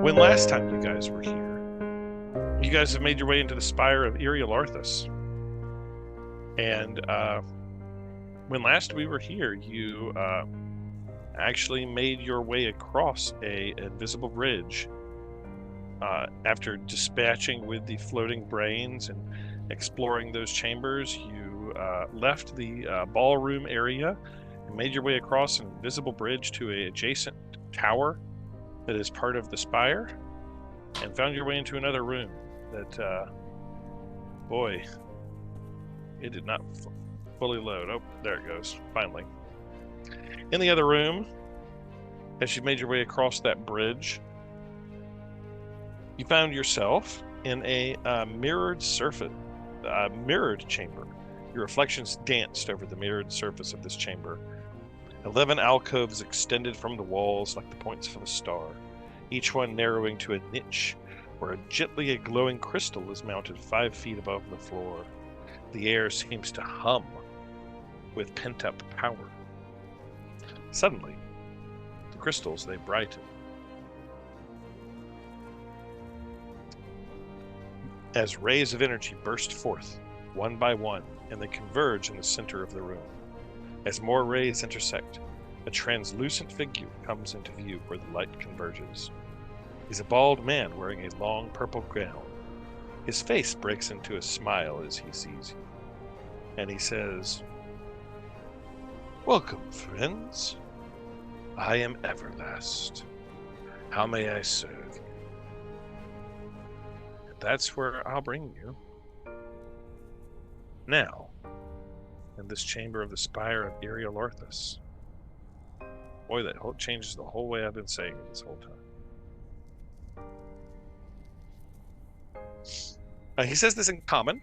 When last time you guys were here, you guys have made your way into the spire of Erialarthus. And when last we were here, you actually made your way across a invisible bridge. After dispatching with the floating brains and exploring those chambers, you left the ballroom area and made your way across an invisible bridge to an adjacent tower that is part of the spire, and found your way into another room that, boy, it did not fully load. Oh, there it goes, finally. In the other room, as you made your way across that bridge, you found yourself in a mirrored chamber. Your reflections danced over the mirrored surface of this chamber. 11 alcoves extended from the walls like the points of a star, each one narrowing to a niche where gently a glowing crystal is mounted 5 feet above the floor. The air seems to hum with pent-up power. Suddenly, the crystals, they brighten. As rays of energy burst forth, one by one, and they converge in the center of the room. As more rays intersect, a translucent figure comes into view where the light converges. He's a bald man wearing a long purple gown. His face breaks into a smile as he sees you, and he says, "Welcome, friends. I am Everlast. How may I serve you?" And that's where I'll bring you. Now, in this chamber of the spire of Erialarthus. Boy, that changes the whole way I've been saying it this whole time. He says this in common,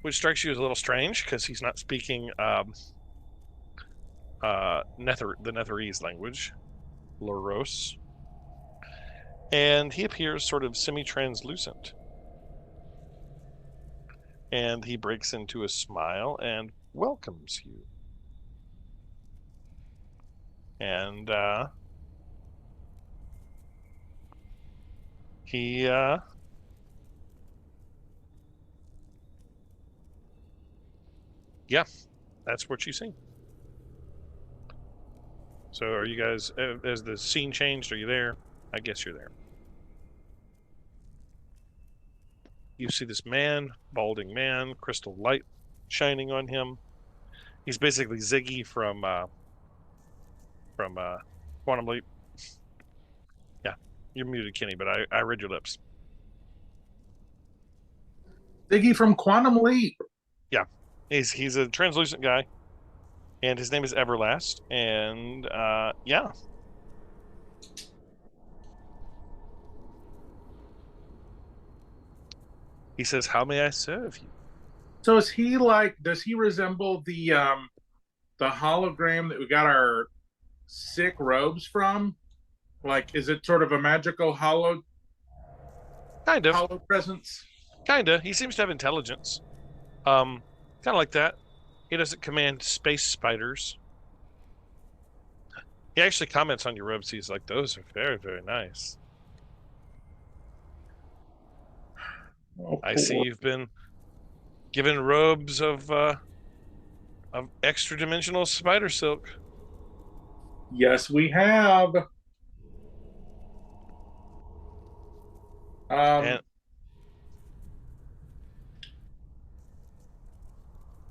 which strikes you as a little strange because he's not speaking the Netherese language, Loros. And he appears sort of semi-translucent. And he breaks into a smile and welcomes you. And yeah, that's what you see. So are you guys, as the scene changed, are you there? I guess you're there. You see this man, balding man, crystal light shining on him. He's basically Ziggy from Quantum Leap. Yeah, you're muted, Kenny, but I read your lips. Ziggy from Quantum Leap. Yeah, he's a translucent guy, and his name is Everlast. And yeah. He says, "How may I serve you?" So is he like? Does he resemble the hologram that we got our sick robes from? Like, is it sort of a magical hollow presence? Kinda. He seems to have intelligence. Kind of like that. He doesn't command space spiders. He actually comments on your robes. He's like, "Those are very, very nice." Oh, I see you've been given robes of extra-dimensional spider silk. Yes, we have. And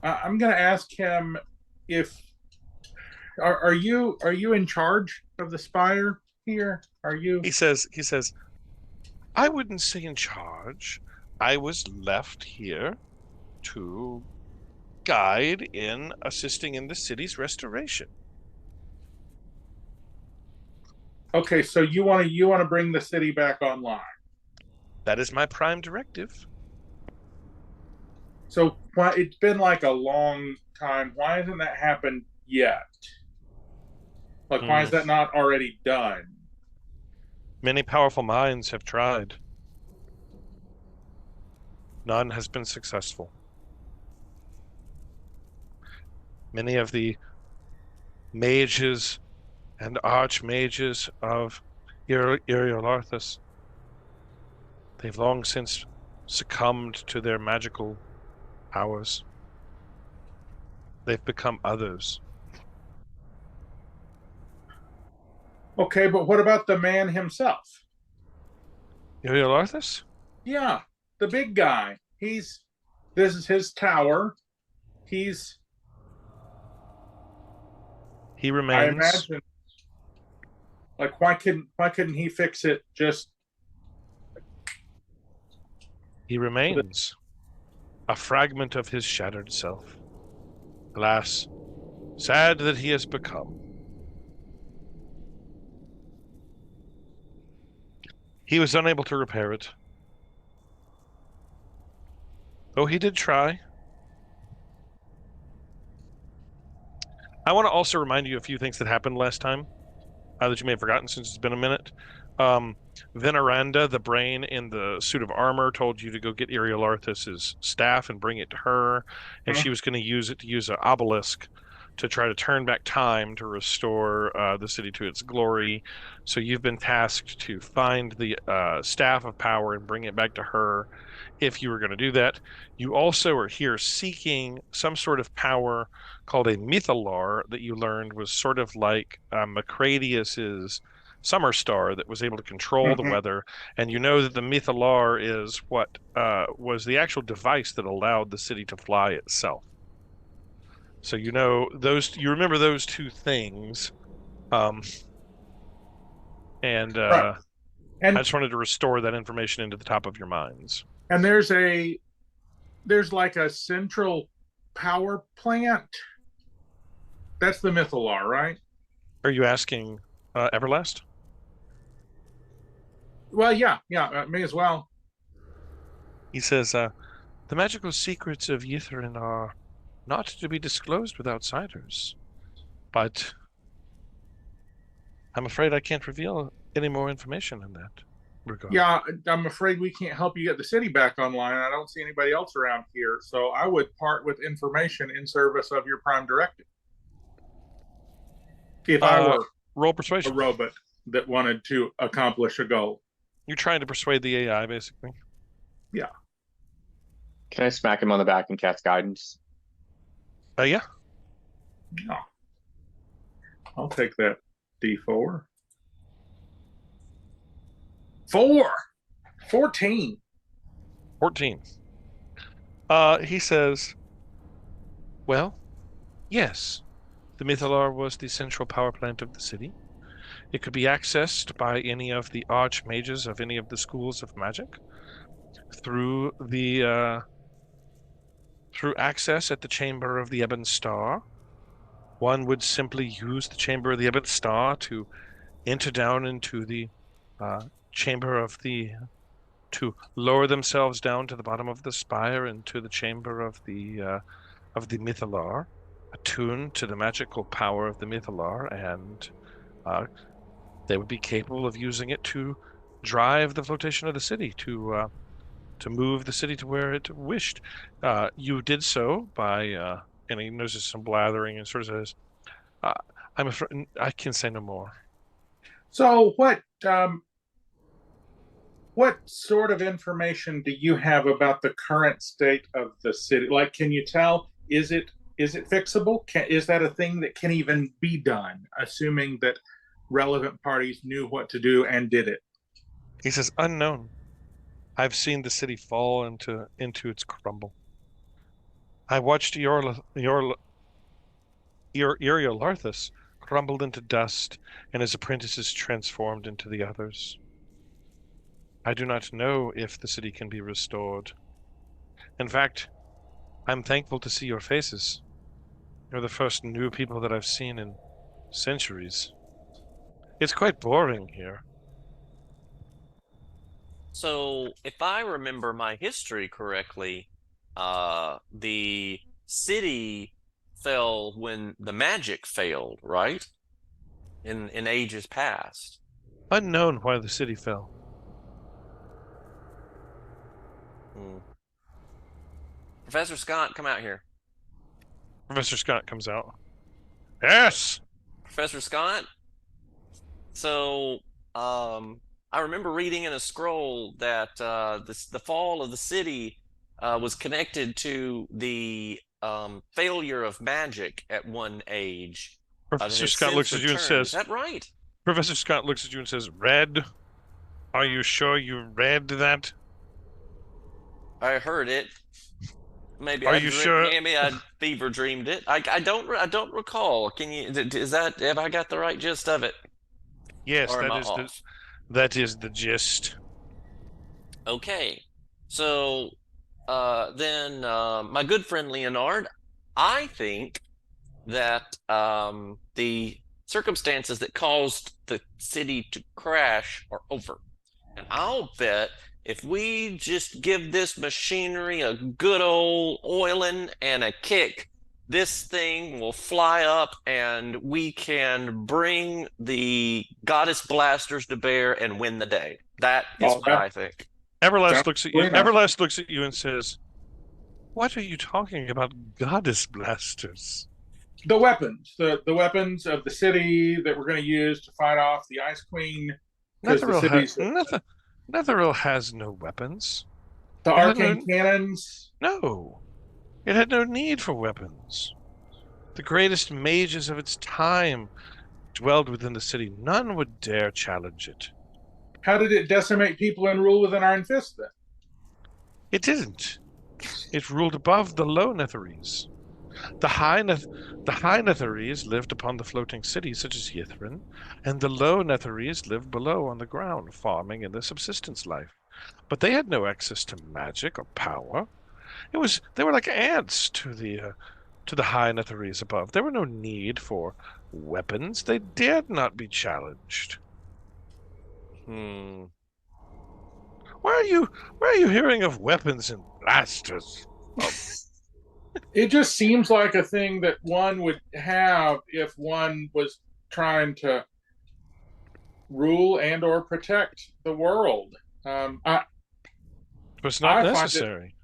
I'm going to ask him if are you in charge of the spire here? Are you? he says, "I wouldn't say in charge. I was left here to guide in assisting in the city's restoration." Okay, so you want to bring the city back online. That is my prime directive. So it's been like a long time. Why hasn't that happened yet? Like, why is that not already done? Many powerful minds have tried. None has been successful. Many of the mages and archmages of Iriolarthus. They've long since succumbed to their magical powers. They've become others. Okay, but what about the man himself? Iriolarthus? Yeah, the big guy. This is his tower. He's, He I remains. imagine, like, why couldn't he fix it just He remains. A fragment of his shattered self. Alas, sad that he has become. He was unable to repair it. Though he did try. I want to also remind you a few things that happened last time that you may have forgotten since it's been a minute. Um, Veneranda, the brain in the suit of armor, told you to go get Iriolarthus's staff and bring it to her, and huh? she was going to use it to use an obelisk to try to turn back time to restore the city to its glory. So you've been tasked to find the staff of power and bring it back to her. If you were going to do that, you also are here seeking some sort of power called a mythalar that you learned was sort of like Macradius's summer star that was able to control the Mhm. weather. And you know that the mythalar is what was the actual device that allowed the city to fly itself. So you know those, you remember those two things. Um, and Right. I And just wanted to restore that information into the top of your minds. and there's like a central power plant. That's the Mythalar, right? Are you asking Everlast? Well, yeah, yeah, may as well. He says, the magical secrets of Ythryn are not to be disclosed with outsiders, but I'm afraid I can't reveal any more information in that regard. Yeah, I'm afraid we can't help you get the city back online. I don't see anybody else around here, so I would part with information in service of your prime directive. If I Uh, were roll a persuasion. robot that wanted to accomplish a goal. You're trying to persuade the AI, basically. Yeah. Can I smack him on the back and cast guidance? Yeah. No. I'll take that D4. 14. 14. He says, well, yes, the Mythalar was the central power plant of the city. It could be accessed by any of the archmages of any of the schools of magic through through access at the chamber of the Ebon Star. One would simply use the chamber of the Ebon Star to enter down into the chamber of the to lower themselves down to the bottom of the spire into the chamber of the Mythalar, attuned to the magical power of the Mythalar, and they would be capable of using it to drive the flotation of the city, to move the city to where it wished. You did so by, and he notices some blathering and sort of says, uh, "I'm afraid I can say no more." So what sort of information do you have about the current state of the city? Like, can you tell, is it fixable? Is that a thing that can even be done, assuming that relevant parties knew what to do and did it? He says, "Unknown. I've seen the city fall into its crumble. I watched Larthus crumbled into dust, and his apprentices transformed into the others. I do not know if the city can be restored. In fact, I'm thankful to see your faces. You're the first new people that I've seen in centuries. It's quite boring here." So, if I remember my history correctly, the city fell when the magic failed, right? In ages past. Unknown why the city fell. Hmm. Professor Scott, come out here. Professor Scott comes out. Yes! Professor Scott, so I remember reading in a scroll that the fall of the city was connected to the failure of magic at one age. That Professor has Scott since looks at you and returned. Is says, that right? Professor Scott looks at you and says, Red, are you sure you read that? I heard it. Maybe Are I you sure? maybe I fever dreamed it. I don't recall. Can you is that have I got the right gist of it Yes, or am I off? that is the gist. Okay. So then my good friend Leonard, I think that the circumstances that caused the city to crash are over. And I'll bet if we just give this machinery a good old oiling and a kick, this thing will fly up and we can bring the goddess blasters to bear and win the day. That is Oh, what that I think. sounds Everlast looks at you. really nice. Everlast looks at you and says, "What are you talking about, goddess blasters?" The weapons, the weapons of the city that we're going to use to fight off the Ice Queen, because the city's Netheril has no weapons. the It had arcane cannons. no. It had no need for weapons. The greatest mages of its time dwelled within the city. None would dare challenge it. How did it decimate people and rule with an iron fist then? It didn't. It ruled above the low Netherese. The high Netherese lived upon the floating cities such as Yithrin, and the low Netherese lived below on the ground, farming in their subsistence life. But they had no access to magic or power. They were like ants to the high Netherese above. There were no need for weapons. They dared not be challenged. Hmm. Where are you hearing of weapons and blasters? It just seems like a thing that one would have if one was trying to rule and or protect the world. It was not necessary.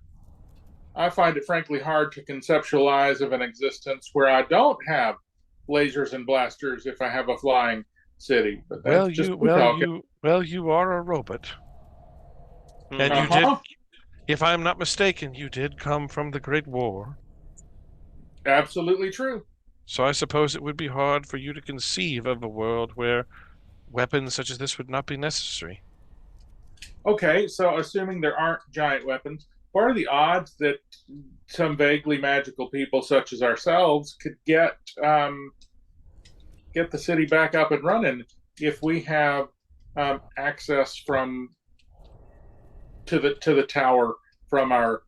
I find it frankly hard to conceptualize of an existence where I don't have lasers and blasters if I have a flying city. But that's You are a robot. And you did, if I'm not mistaken, you did come from the Great War. Absolutely true. So I suppose it would be hard for you to conceive of a world where weapons such as this would not be necessary. Okay, so assuming there aren't giant weapons, what are the odds that some vaguely magical people such as ourselves could get the city back up and running if we have access to the tower from our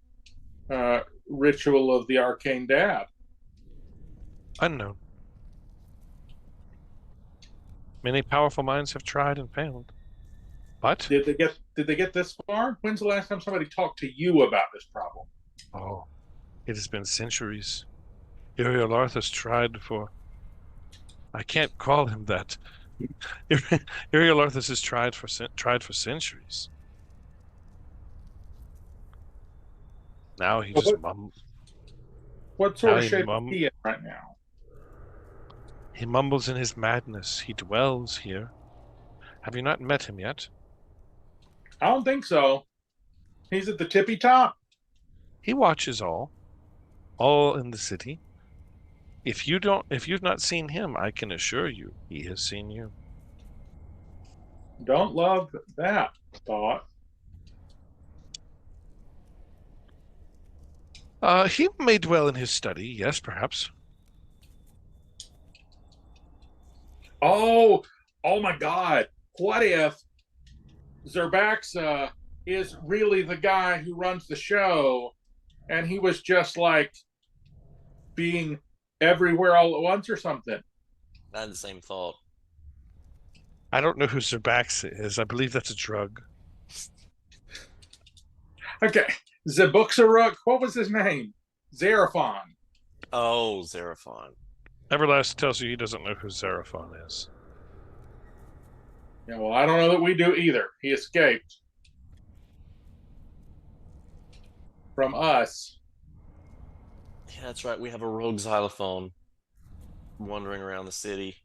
ritual of the arcane dad? Unknown. Many powerful minds have tried and failed. But Did they get this far? When's the last time somebody talked to you about this problem? oh, it has been centuries. Uriel Arthas tried for. I can't call him that. Uriel Arthas has tried for centuries. Now he just mumbles. What sort of Now shape is he in right now? He mumbles in his madness. He dwells here. Have you not met him yet? I don't think so. He's at the tippy top. He watches all in the city. If you've not seen him, I can assure you he has seen you. Don't love that thought. He may dwell in his study, yes, perhaps. Oh my God. What if Zerbaxa is really the guy who runs the show and he was just like being everywhere all at once or something? I had the same thought. I don't know who Zerbaxa is. I believe that's a drug. Okay. Zebuxaruk, what was his name? Xeraphon. Oh, Xeraphon. Everlast tells you he doesn't know who Xeraphon is. Yeah, well, I don't know that we do either. He escaped from us. Yeah, that's right. We have a rogue xylophone wandering around the city,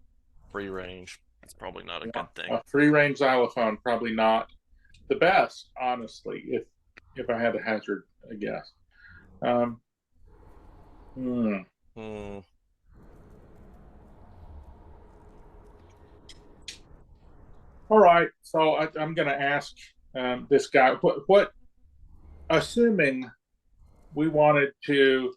free range. It's probably not a Yeah, good thing. a free-range xylophone, probably not the best, honestly, if I had to hazard a guess. Hmm. Hmm. All right, so I'm going to ask this guy what, assuming we wanted to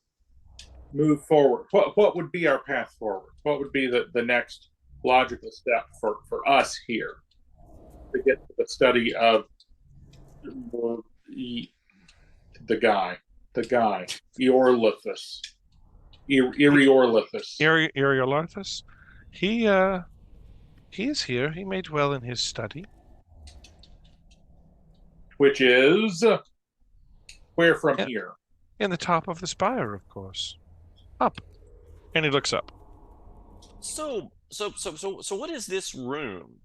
move forward, what would be our path forward? What would be the next logical step for us here to get to the study of the guy, Eorlithus, Eriorlithus, Eriolithus? He is here. He made well in his study. which is where from here? In the top of the spire, of course. Up. And he looks up. So what is this room?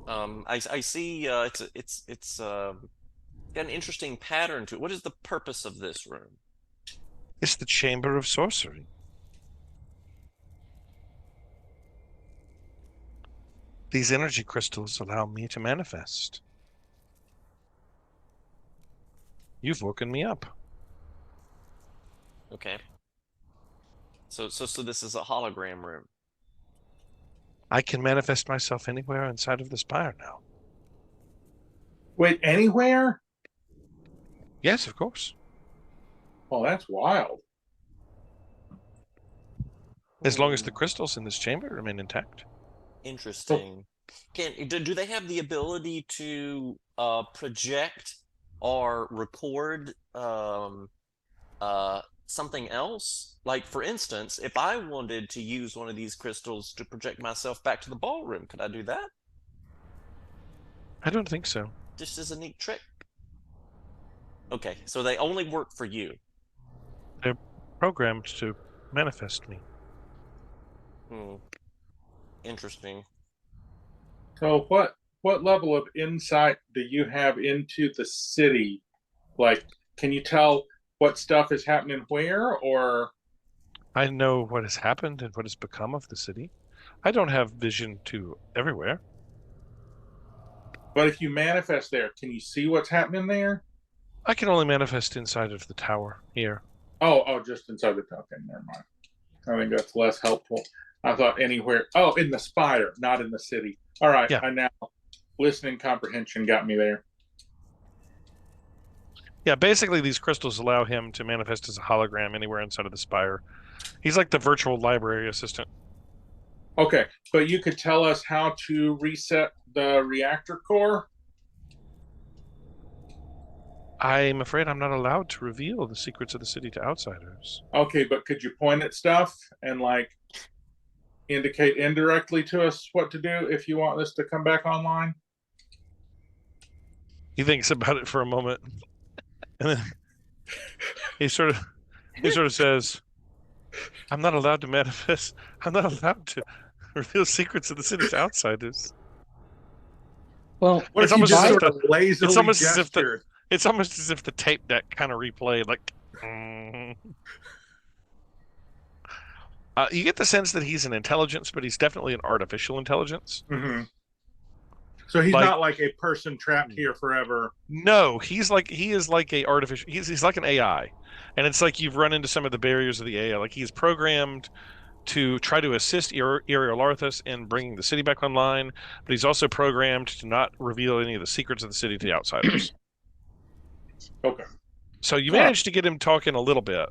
I see it's got an interesting pattern to it. What is the purpose of this room? It's the Chamber of Sorcery. These energy crystals allow me to manifest. You've woken me up. Okay. So this is a hologram room. I can manifest myself anywhere inside of the spire now. Wait, anywhere? Yes, of course. Oh, that's wild. As long as the crystals in this chamber remain intact. Interesting. Do they have the ability to project or record something else? Like, for instance, if I wanted to use one of these crystals to project myself back to the ballroom, could I do that? I don't think so. Just as a neat trick. Okay, so they only work for you. They're programmed to manifest me. Interesting. So what level of insight do you have into the city? Like, can you tell what stuff is happening where, or? I know what has happened and what has become of the city. I don't have vision to everywhere. But if you manifest there, can you see what's happening there? I can only manifest inside of the tower here. Oh, just inside the tower. Okay, never mind. I think that's less helpful. I thought anywhere. Oh, in the spire, not in the city. All right, Yeah. I now listening comprehension got me there. Yeah, basically these crystals allow him to manifest as a hologram anywhere inside of the spire. He's like the virtual library assistant. Okay, but you could tell us how to reset the reactor core? I'm afraid I'm not allowed to reveal the secrets of the city to outsiders. Okay, but could you point at stuff and like indicate indirectly to us what to do if you want this to come back online? He thinks about it for a moment, and then he sort of says, "I'm not allowed to manifest. I'm not allowed to reveal secrets of the city to outsiders." Well, What It's if you almost just as if sort of lazily it's almost as if gestured? It's almost as if the tape deck kind of replayed, like. You get the sense that he's an intelligence, but he's definitely an artificial intelligence. Mm-hmm. So he's not like a person trapped here forever. No, he is like a artificial. He's like an AI, and it's like you've run into some of the barriers of the AI. Like he's programmed to try to assist Eriolithus in bringing the city back online, but he's also programmed to not reveal any of the secrets of the city to the outsiders. Okay. So you managed to get him talking a little bit.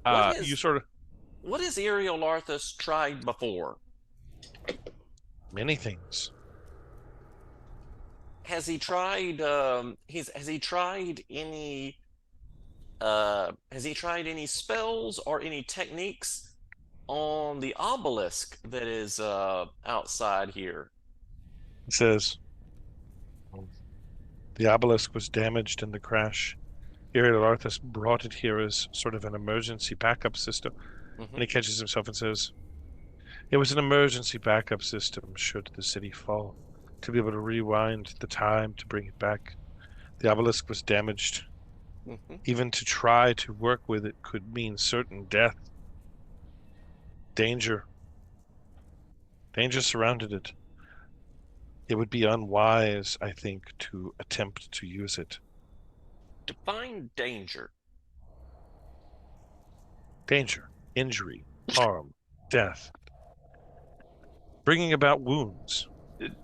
What has Eriolithus tried before? Many things. Has he tried has he tried any spells or any techniques on the obelisk that is outside here? He says, the obelisk was damaged in the crash. Eriolithus brought it here as sort of an emergency backup system. And he catches himself and says, it was an emergency backup system should the city fall, to be able to rewind the time to bring it back. The obelisk was damaged. Even to try to work with it could mean certain death. Danger surrounded it. It would be unwise, I think, to attempt to use it. Define danger. Danger, injury, harm, death, bringing about wounds.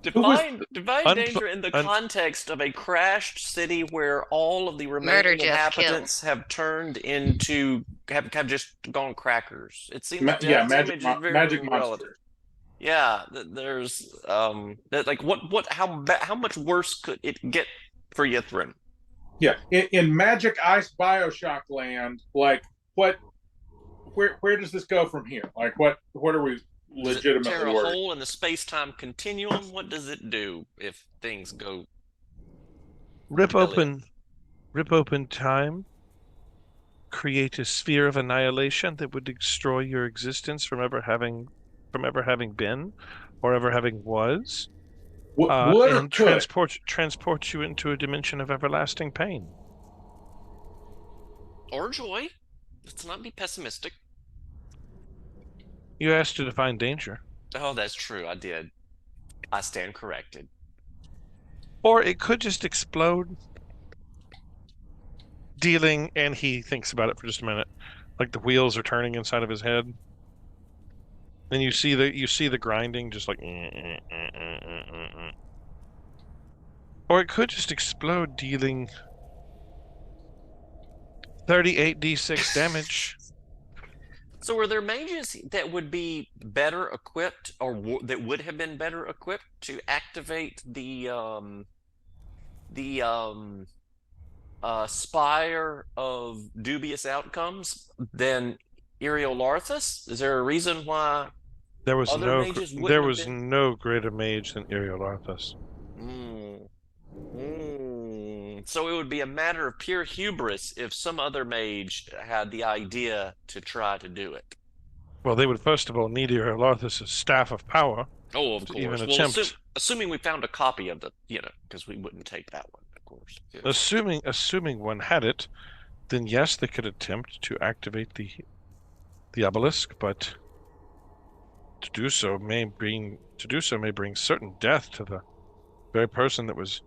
Define un- danger in the un- context of a crashed city where all of the remaining inhabitants have turned into have just gone crackers. It seems magic very magic relative. monster. Yeah, there's that like how much worse could it get for Yithrin? Yeah, in Magic Ice Bioshock Land, like where does this go from here? Like what are we legitimately Does it tear a worried? hole in the space-time continuum? What does it do if things go Rip open time, create a sphere of annihilation that would destroy your existence from ever having been or ever having was, Would and transport you into a dimension of everlasting pain or joy? Let's not be pessimistic. You asked to define danger. Oh, that's true. I did. I stand corrected. Or it could just explode, dealing, and he thinks about it for just a minute, like the wheels are turning inside of his head. Then you see the grinding, just like. Or it could just explode, dealing 38d6 damage. So were there mages that would be better equipped, or that would have been better equipped to activate the spire of dubious outcomes than Eriolarthus? Is there a reason why there was been... no greater mage than Eriolarthus? So it would be a matter of pure hubris if some other mage had the idea to try to do it. Well, they would first of all need Eriolarthus' staff of power. Oh, of course. Even attempt. Assuming we found a copy of the, because we wouldn't take that one, of course. Yes. Assuming one had it, then yes, they could attempt to activate the obelisk, but to do so may bring certain death to the very person that was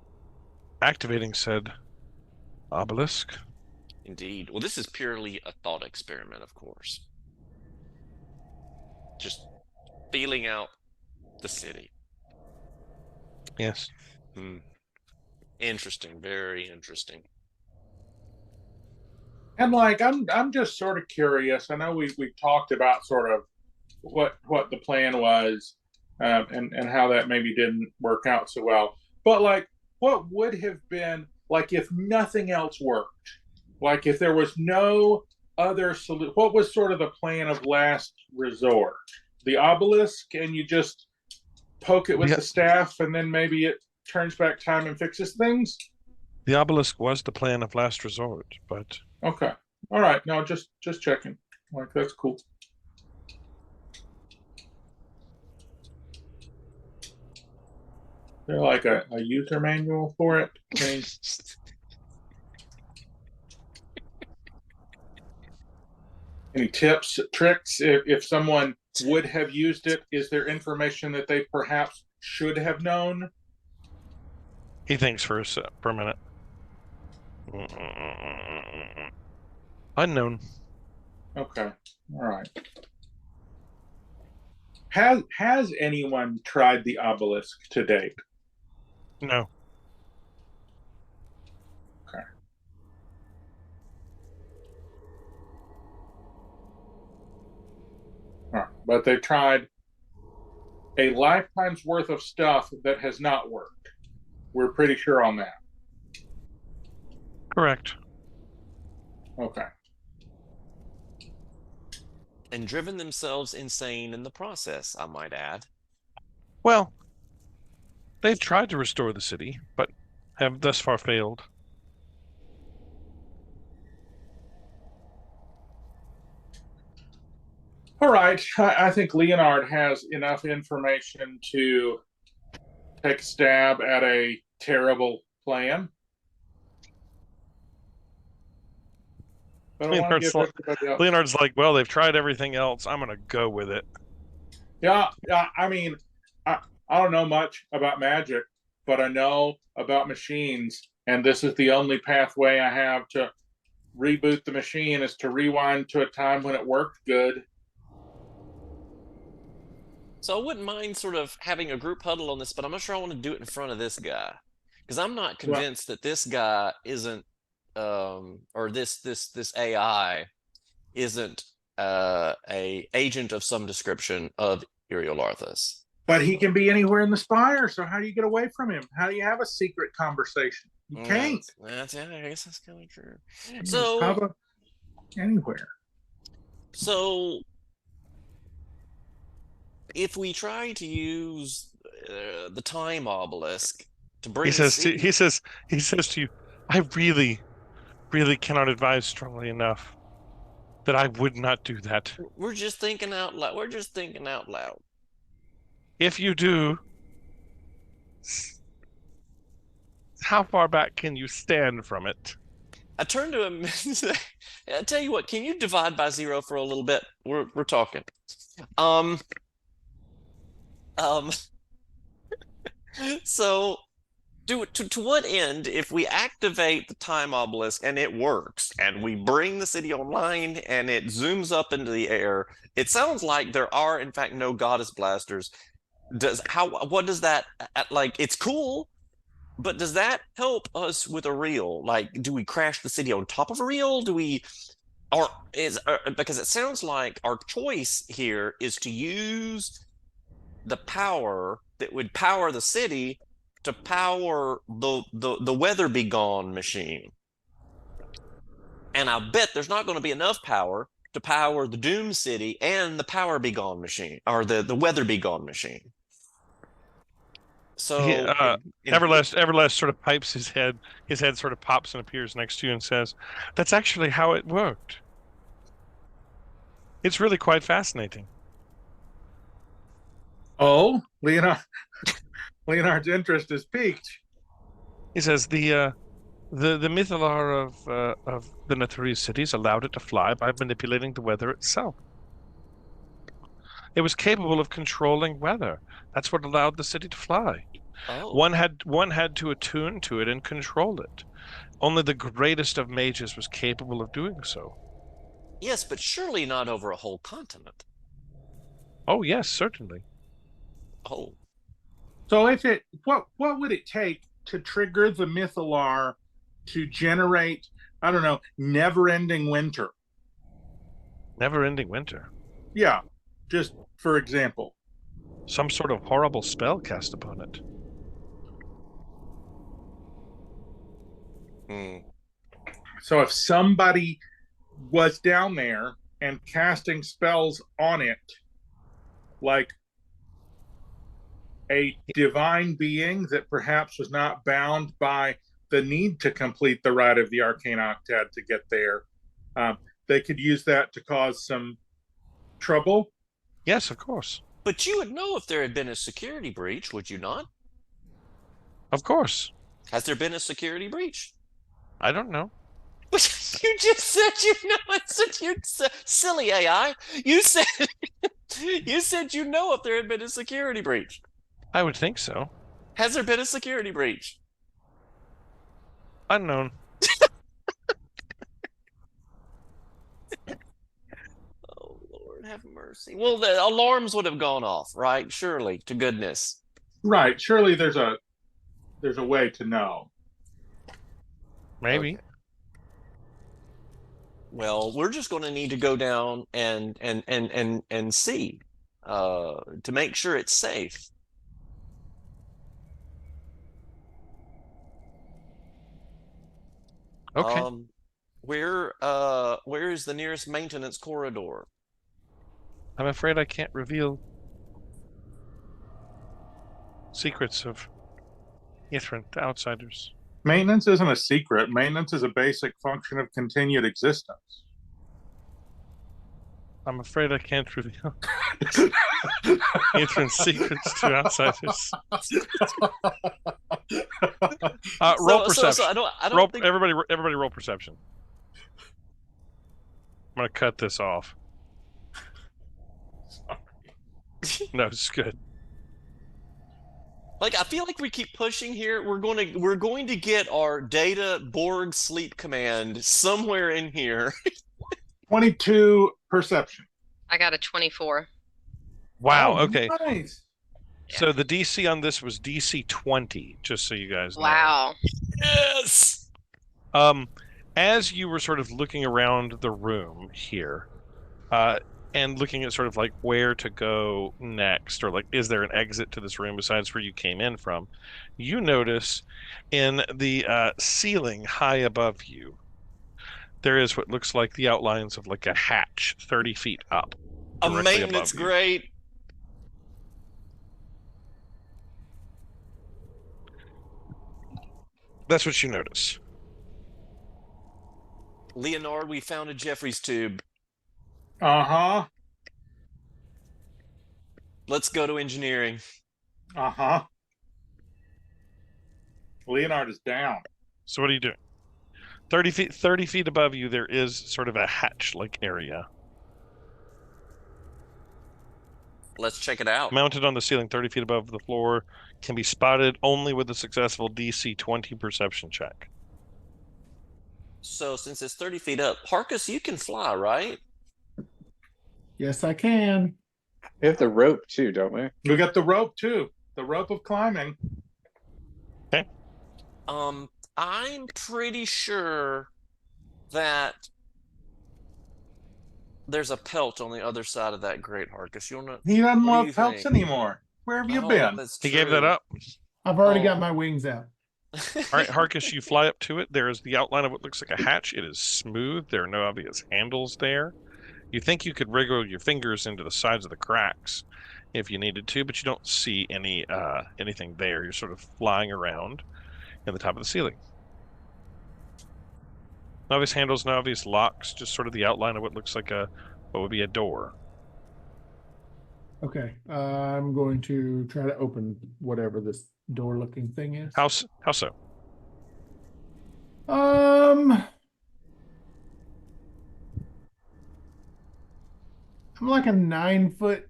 activating said obelisk. Indeed. Well, this is purely a thought experiment, of course. Just feeling out the city. Yes. Interesting. Very interesting. And like I'm just sort of curious. I know we talked about sort of what the plan was, and how that maybe didn't work out so well. But like, what would have been like if nothing else worked? Like if there was no other solution, what was sort of the plan of last resort? The obelisk, and you just poke it with the staff, and then maybe it turns back time and fixes things? The obelisk was the plan of last resort, but... Okay. All right. No, just checking. Like, that's cool. Is there like a user manual for it? Any tips, tricks? If someone would have used it, is there information that they perhaps should have known? He thinks for a minute. Unknown. Okay. All right. Has anyone tried the obelisk to date? No. Okay. All right. But they tried a lifetime's worth of stuff that has not worked. We're pretty sure on that. Correct. Okay. And driven themselves insane in the process, I might add. Well, they've tried to restore the city, but have thus far failed. All right. I think Leonard has enough information to take a stab at a terrible plan. Leonard's like, well, they've tried everything else. I'm going to go with it. Yeah. I mean, I don't know much about magic, but I know about machines, and this is the only pathway I have to reboot the machine is to rewind to a time when it worked good. So I wouldn't mind sort of having a group huddle on this, but I'm not sure I want to do it in front of this guy because I'm not convinced that this guy isn't, or this AI isn't a agent of some description of Iriel Arthas. But he can be anywhere in the spire, so how do you get away from him? How do you have a secret conversation? You can't. Yeah, I guess that's kind of true. So anywhere. So if we try to use the time obelisk to bring, he says to you, I really cannot advise strongly enough that I would not do that. We're just thinking out loud. We're just thinking out loud. If you do, how far back can you stand from it? I turn to him and say, I tell you what, can you divide by 0 for a little bit? We're talking. So to what end, if we activate the time obelisk and it works and we bring the city online and it zooms up into the air, it sounds like there are in fact no goddess blasters. What does that, like, it's cool, but does that help us with a reel? Like, do we crash the city on top of a reel? Because it sounds like our choice here is to use the power that would power the city to power the weather begone machine. And I bet there's not going to be enough power to power the Doom City and the power begone machine, or the weather begone machine. So Everlast sort of pipes his head. His head sort of pops and appears next to you and says, "That's actually how it worked. It's really quite fascinating." Oh, Leonard's interest is piqued. He says the mythalar of the Netherese cities allowed it to fly by manipulating the weather itself. It was capable of controlling weather. That's what allowed the city to fly. Oh. One had to attune to it and control it. Only the greatest of mages was capable of doing so. Yes, but surely not over a whole continent. Oh yes, certainly. Oh. So what would it take to trigger the mythalar to generate, I don't know, never-ending winter? Never-ending winter. Yeah, just for example. Some sort of horrible spell cast upon it. So if somebody was down there and casting spells on it, like a divine being that perhaps was not bound by the need to complete the rite of the arcane octad to get there, they could use that to cause some trouble. Yes, of course. But you would know if there had been a security breach, would you not? Of course. Has there been a security breach? I don't know. You just said you know. You're silly AI. You said you know if there had been a security breach. I would think so. Has there been a security breach? Unknown. Oh, Lord, have mercy. Well, the alarms would have gone off, right? Surely, to goodness. Right. Surely there's a way to know. Maybe. Okay. Well, we're just going to need to go down and see to make sure it's safe. Okay. Where is the nearest maintenance corridor? I'm afraid I can't reveal secrets of Ithran to outsiders. Maintenance isn't a secret. Maintenance is a basic function of continued existence. I'm afraid I can't reveal Ithran's secrets to outsiders. Roll perception. So I don't think... Everybody roll perception. I'm gonna cut this off. No, it's good. Like, I feel like we keep pushing here. We're going to get our data Borg sleep command somewhere in here. 22 perception. I got a 24. Wow. Oh, Okay. Nice. So the DC on this was DC 20, just so you guys know. Wow. Yes. As you were sort of looking around the room here, and looking at sort of like where to go next, or like, is there an exit to this room besides where you came in from? You notice in the ceiling high above you, there is what looks like the outlines of like a hatch 30 feet up. A directly maintenance above you. grate. That's what you notice. Leonard, we found a Jeffrey's tube. Uh-huh. Let's go to engineering. Uh-huh. Leonard is down. So what are you doing? 30 feet above you, there is sort of a hatch-like area. Let's check it out. Mounted on the ceiling 30 feet above the floor, can be spotted only with a successful DC 20 perception check. So since it's 30 feet up, Harkus, you can fly, right? Yes, I can. We have the rope too, don't we? We got the rope too. The rope of climbing. I'm pretty sure that there's a pelt on the other side of that grate, Harkus. You wanna? He doesn't What do love you pelts think? anymore. Where have you Oh, been? that's He gave that true. up. I've already Oh. got my wings out. All right, Harkus, you fly up to it. There is the outline of what looks like a hatch. It is smooth. There are no obvious handles there. You think you could wriggle your fingers into the sides of the cracks if you needed to, but you don't see anything there. You're sort of flying around in the top of the ceiling. No obvious handles, no obvious locks, just sort of the outline of what looks like what would be a door. Okay, I'm going to try to open whatever this door-looking thing is. How so? I'm like a 9-foot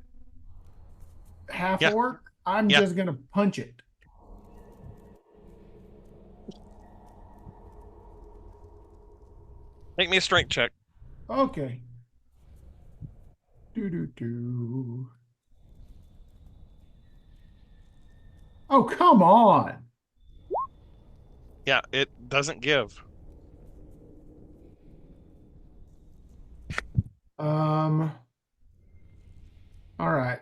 half Yeah. orc. I'm Yeah. just gonna punch it. Make me a strength check. Okay. Do. Oh, come on. Yeah, it doesn't give. All right.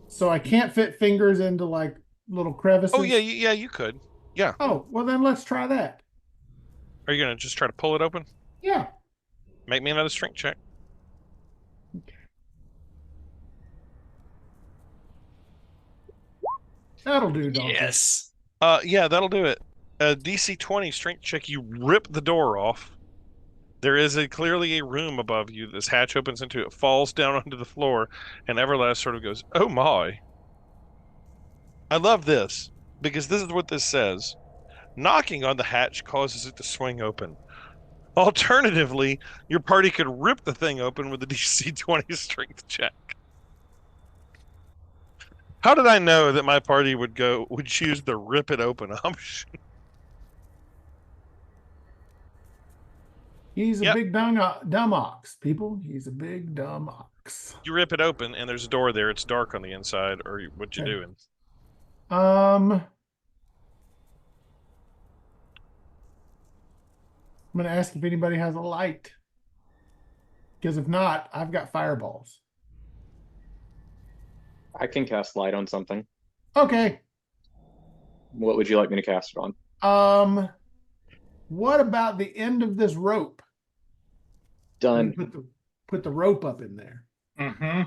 So I can't fit fingers into like little crevices. Oh yeah, you could. Yeah. Oh, well then let's try that. Are you gonna just try to pull it open? Yeah. Make me another strength check. That'll do, Donkey. Yes. Yeah, that'll do it. DC 20 strength check. You rip the door off. There is clearly a room above you. This hatch opens into it, falls down onto the floor, and Everlast sort of goes, "Oh my!" I love this because this is what this says: knocking on the hatch causes it to swing open. Alternatively, your party could rip the thing open with a DC 20 strength check. How did I know that my party would choose the rip it open option? He's a Yep. big dumb ox, people. He's a big dumb ox. You rip it open, and there's a door there. It's dark on the inside, or what you Okay. doing? I'm gonna ask if anybody has a light. Because if not, I've got fireballs. I can cast light on something. Okay. What would you like me to cast it on? What about the end of this rope? Done. Put the rope up in there. Mm-hmm.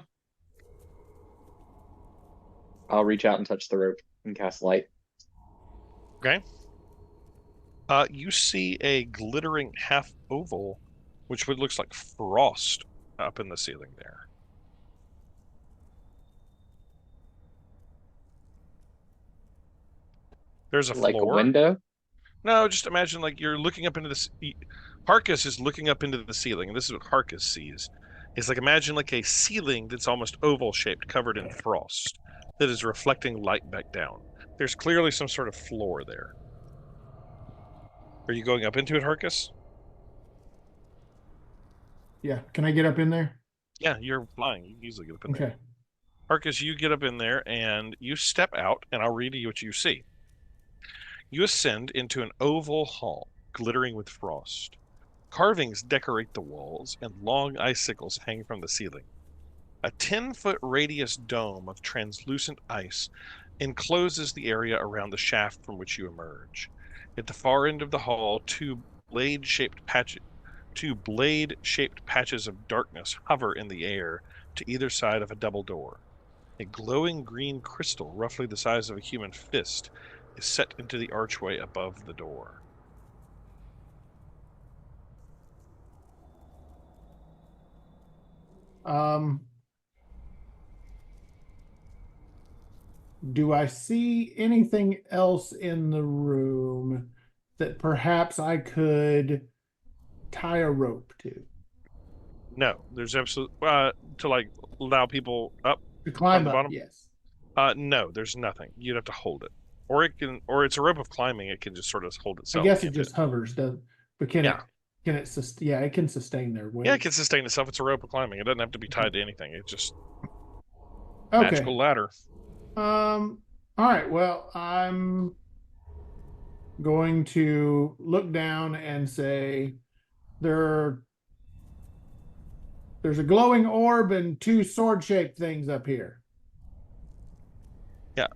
I'll reach out and touch the rope and cast light. Okay. You see a glittering half oval, which looks like frost up in the ceiling there. There's a Like floor. a window? No, just imagine like you're looking up into this. Harkus is looking up into the ceiling, and this is what Harkus sees. is like, imagine like a ceiling that's almost oval shaped, covered in frost, that is reflecting light back down. There's clearly some sort of floor there. Are you going up into it, Harkus? Yeah. Can I get up in there? Yeah, you're flying. You can easily get up in there. Okay. Harkus, you get up in there and you step out, and I'll read you what you see. You ascend into an oval hall, glittering with frost. Carvings decorate the walls, and long icicles hang from the ceiling. A 10-foot radius dome of translucent ice encloses the area around the shaft from which you emerge. At the far end of the hall, two blade-shaped patches of darkness hover in the air to either side of a double door. A glowing green crystal, roughly the size of a human fist, is set into the archway above the door. Do I see anything else in the room that perhaps I could tie a rope to? No, there's absolutely to like allow people up To climb on the up, bottom. yes. No, there's nothing. You'd have to hold it, or it's a rope of climbing. It can just sort of hold I itself. guess it just hovers, doesn't? But can Yeah. it sustain? Yeah, it can sustain their weight. Yeah, it can sustain itself. It's a rope of climbing. It doesn't have to be tied to anything. It's just Okay. magical ladder. All right. Well, I'm going to look down and say there's a glowing orb and two sword-shaped things up here. Yeah.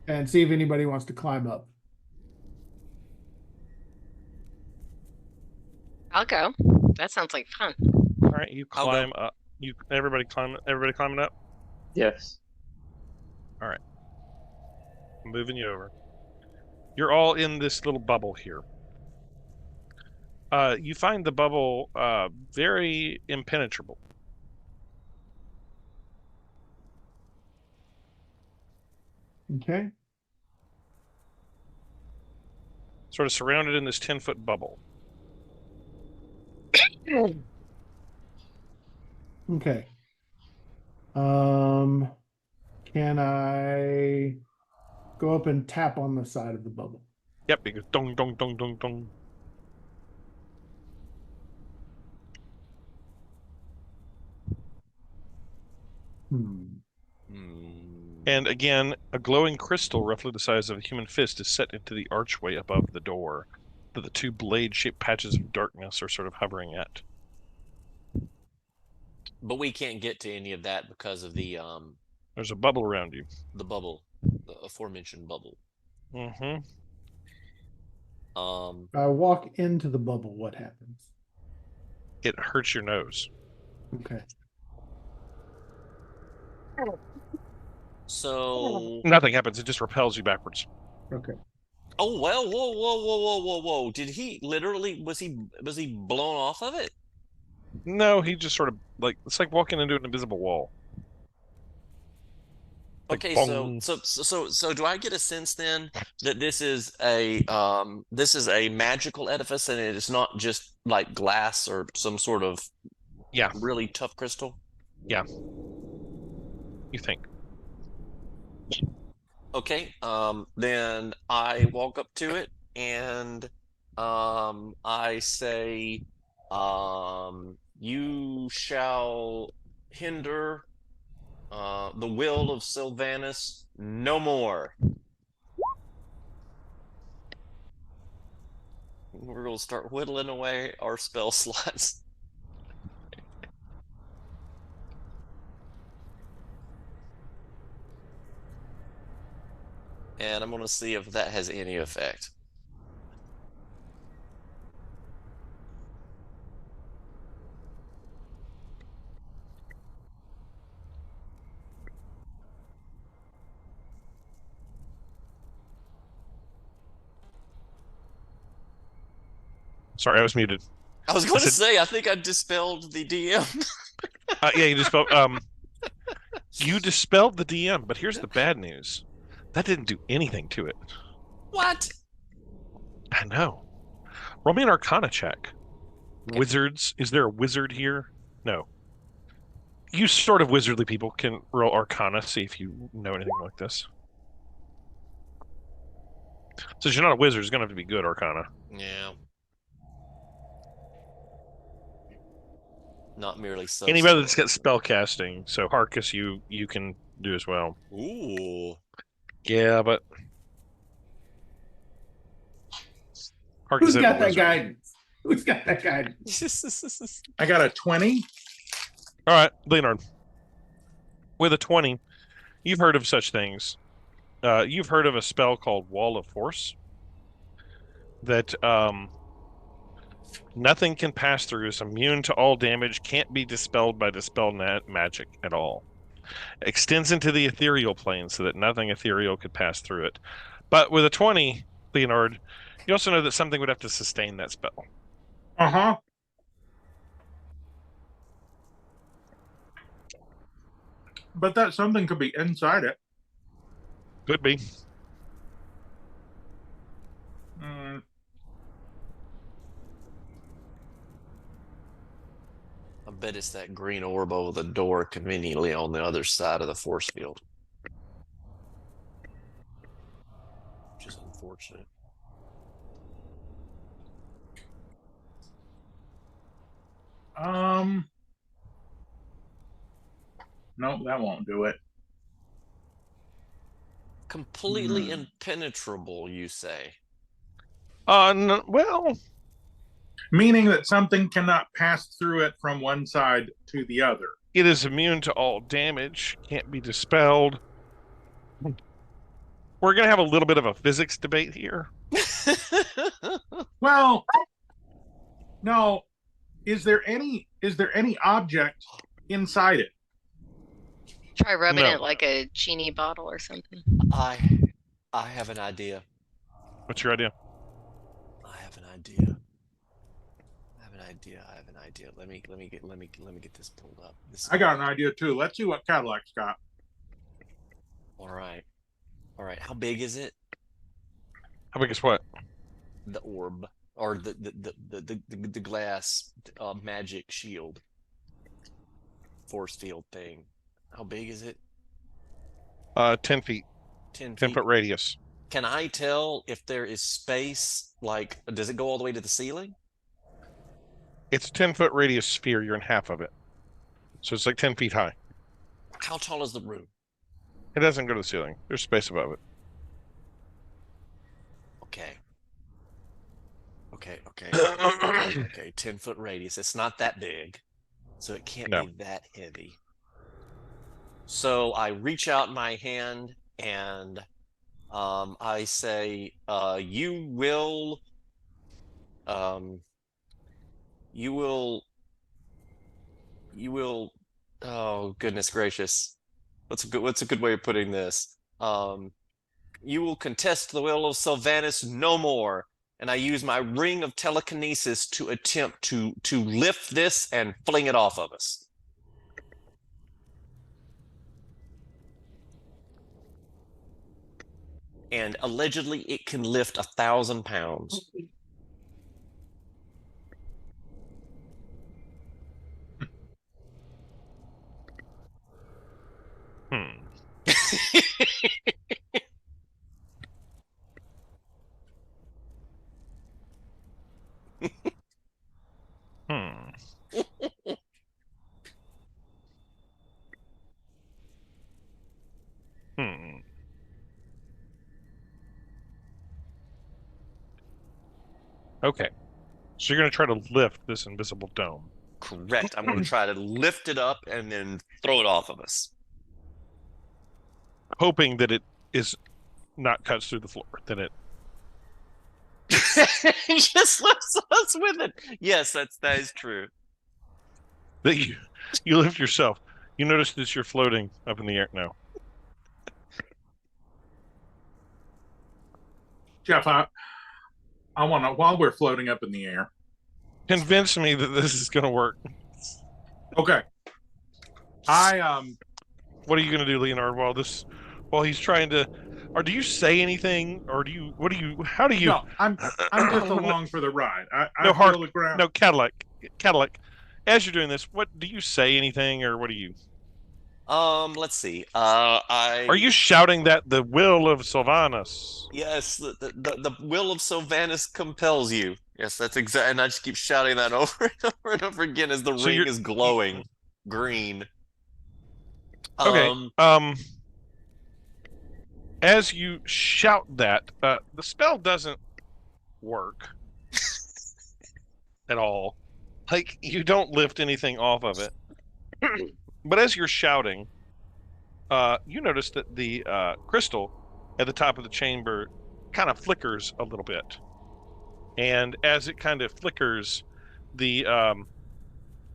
And see if anybody wants to climb up. I'll go. That sounds like fun. All right, you I'll go. climb up. Everybody climbing up. Yes. I'm moving you over. You're all in this little bubble here. You find the bubble very impenetrable. Okay. Sort of surrounded in this 10-foot bubble. Okay. Can I go up and tap on the side of the bubble? Yep, it goes dong, dong, dong, dong, dong. And again, a glowing crystal, roughly the size of a human fist, is set into the archway above the door that the two blade-shaped patches of darkness are sort of hovering at. But we can't get to any of that because of the There's a bubble around you. bubble, the aforementioned bubble. Mm-hmm. I walk into the bubble. What happens? It hurts your nose. Okay. So Nothing happens. It just repels you backwards. Okay. oh well, whoa. Did he literally was he blown off of it? No, he just sort of like, it's like walking into an invisible wall. Like, Okay, bong. so do I get a sense then that this is a magical edifice and it is not just like glass or some sort of Yeah. really tough crystal? Yeah. You think? Okay, then I walk up to it and I say, you shall hinder the will of Sylvanus no more. We're going to start whittling away our spell slots. And I'm going to see if that has any effect. Sorry, I was muted. I was going to said- say, I think I dispelled the DM. Yeah, you dispelled. You dispelled the DM, but here's the bad news. That didn't do anything to it. What? I know. Roll me an Arcana check. Okay. Wizards. Is there a wizard here? No. You sort of wizardly people can roll Arcana, see if you know anything like this. Since you're not a wizard, it's going to have to be good Arcana. Yeah. Not merely so. Anybody that's got spell casting, so Harkus, you can do as well. Ooh. Yeah, but Harkus Who's is a got that wizard. guidance? Who's got that guidance? I got a 20. All right, Leonard. With a 20, you've heard of such things. You've heard of a spell called Wall of Force that nothing can pass through, is immune to all damage, can't be dispelled by dispel magic at all. Extends into the ethereal plane so that nothing ethereal could pass through it. But with a 20, Leonard, you also know that something would have to sustain that spell. Uh-huh. But that something could be inside it. Could be. I bet it's that green orb over the door conveniently on the other side of the force field. Which is unfortunate. No, that won't do it. Completely impenetrable, you say? No, well, Meaning that something cannot pass through it from one side to the other. it is immune to all damage, can't be dispelled. We're going to have a little bit of a physics debate here. Well, no. Is there any object inside it? Try rubbing No. it like a genie bottle or something. I have an idea. What's your idea? I have an idea. Let me get this pulled up. I got an idea too. Let's see what Cadillac's got. All right. How big is it? How big is what? The orb or the glass magic shield force field thing. How big is it? 10 feet. 10 10 feet. foot radius. Can I tell if there is space? Like, does it go all the way to the ceiling? It's a 10-foot radius sphere. You're in half of it. So it's like 10 feet high. How tall is the room? It doesn't go to the ceiling. There's space above it. Okay. 10-foot radius. It's not that big, so it can't No. be that heavy. So I reach out my hand and I say, you will. Oh, goodness gracious! What's a good way of putting this? You will contest the will of Sylvanus no more. And I use my ring of telekinesis to attempt to lift this and fling it off of us. And allegedly, it can lift 1,000 pounds. Okay. So you're going to try to lift this invisible dome. Correct. I'm going to try to lift it up and then throw it off of us. Hoping that it is not cuts through the floor. That it Just lifts us with it. Yes, that is true. that you lift yourself. You notice that you're floating up in the air now. Jeff, I want to, while we're floating up in the air. Convince me that this is going to work. Okay. What are you going to do, Leonard, while he's trying to, or do you say anything, or how do you? No, I'm just along for the ride. I No, feel the ground. No, Cadillac, as you're doing this, what do you say anything, or what do you? Let's see. Are you shouting that the will of Sylvanas? Yes, the will of Sylvanas compels you. Yes, that's exact. And I just keep shouting that over and over and over again as the So ring you're is glowing green. okay. Um, As you shout that, the spell doesn't work at all. Like you don't lift anything off of it. But as you're shouting, you notice that the crystal at the top of the chamber kind of flickers a little bit, and as it kind of flickers, the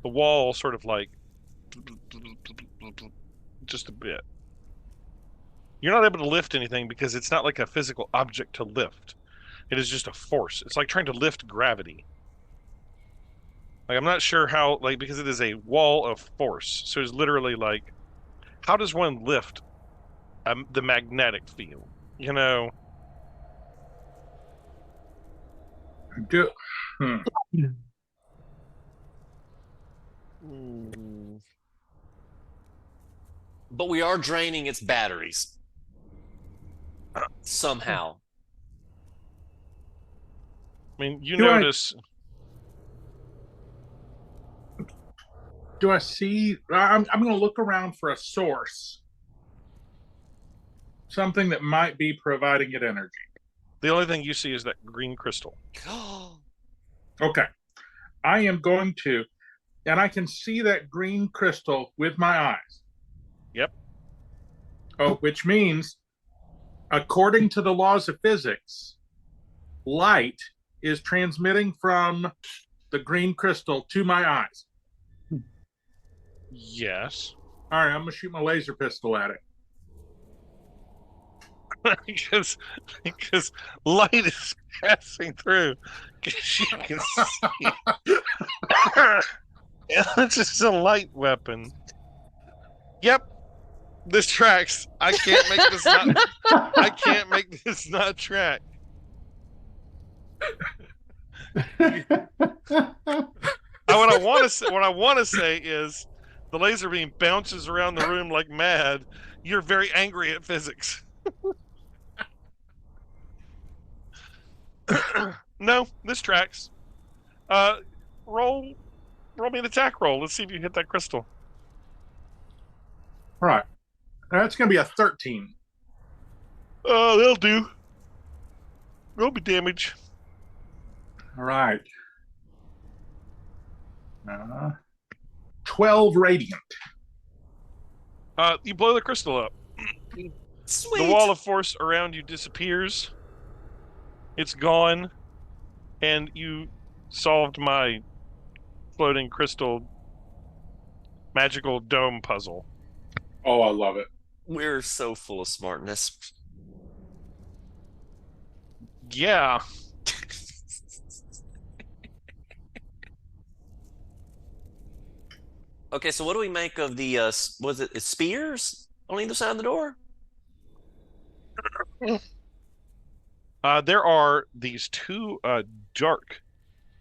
wall sort of like just a bit. You're not able to lift anything because it's not like a physical object to lift. It is just a force. It's like trying to lift gravity. Like I'm not sure how, like because it is a wall of force. So it's literally like, how does one lift the magnetic field? You know. Do, hmm. but we are draining its batteries somehow. I mean, you Do I- notice. Do I see? I'm going to look around for a source, something that might be providing it energy. The only thing you see is that green crystal. Okay, I am going to, and I can see that green crystal with my eyes. Yep. Oh, which means, according to the laws of physics, light is transmitting from the green crystal to my eyes. Yes. All right, I'm gonna shoot my laser pistol at it. because light is passing through. Because you can see. It's just a light weapon. Yep. This tracks. I can't make this not. I can't make this not track. What I want to say is, the laser beam bounces around the room like mad. You're very angry at physics. No, this tracks. Roll me an attack roll. Let's see if you hit that crystal. All right, that's gonna be a 13. Oh, they'll do. Roll me damage. All right. 12 radiant. You blow the crystal up. Sweet. The wall of force around you disappears. It's gone, and you solved my floating crystal magical dome puzzle. Oh, I love it. We're so full of smartness. Yeah. Okay, so what do we make of the was it spears on either side of the door? There are these two dark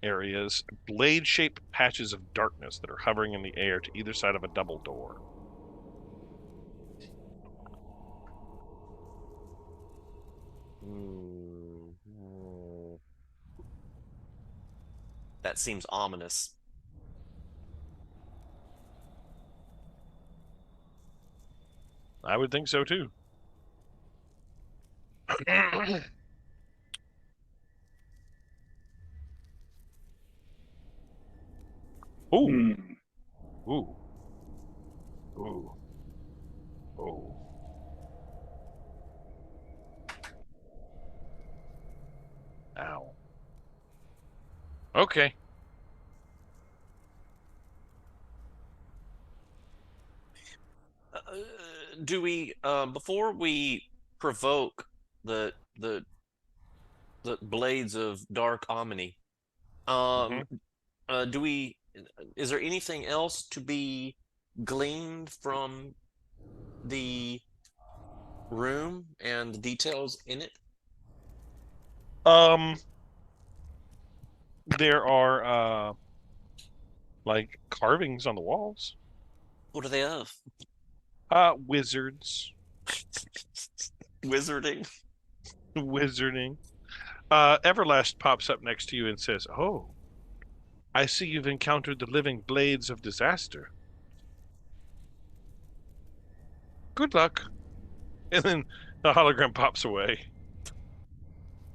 areas, blade-shaped patches of darkness that are hovering in the air to either side of a double door. That seems ominous. I would think so too. Ooh. Ooh. Ooh. Ooh. Ow. Okay. Do we before we provoke the blades of dark omni, do we? Is there anything else to be gleaned from the room and the details in it? There are like carvings on the walls. What are they of? Wizards. Wizarding. Wizarding. Everlast pops up next to you and says, "Oh, I see you've encountered the living blades of disaster. Good luck." And then the hologram pops away.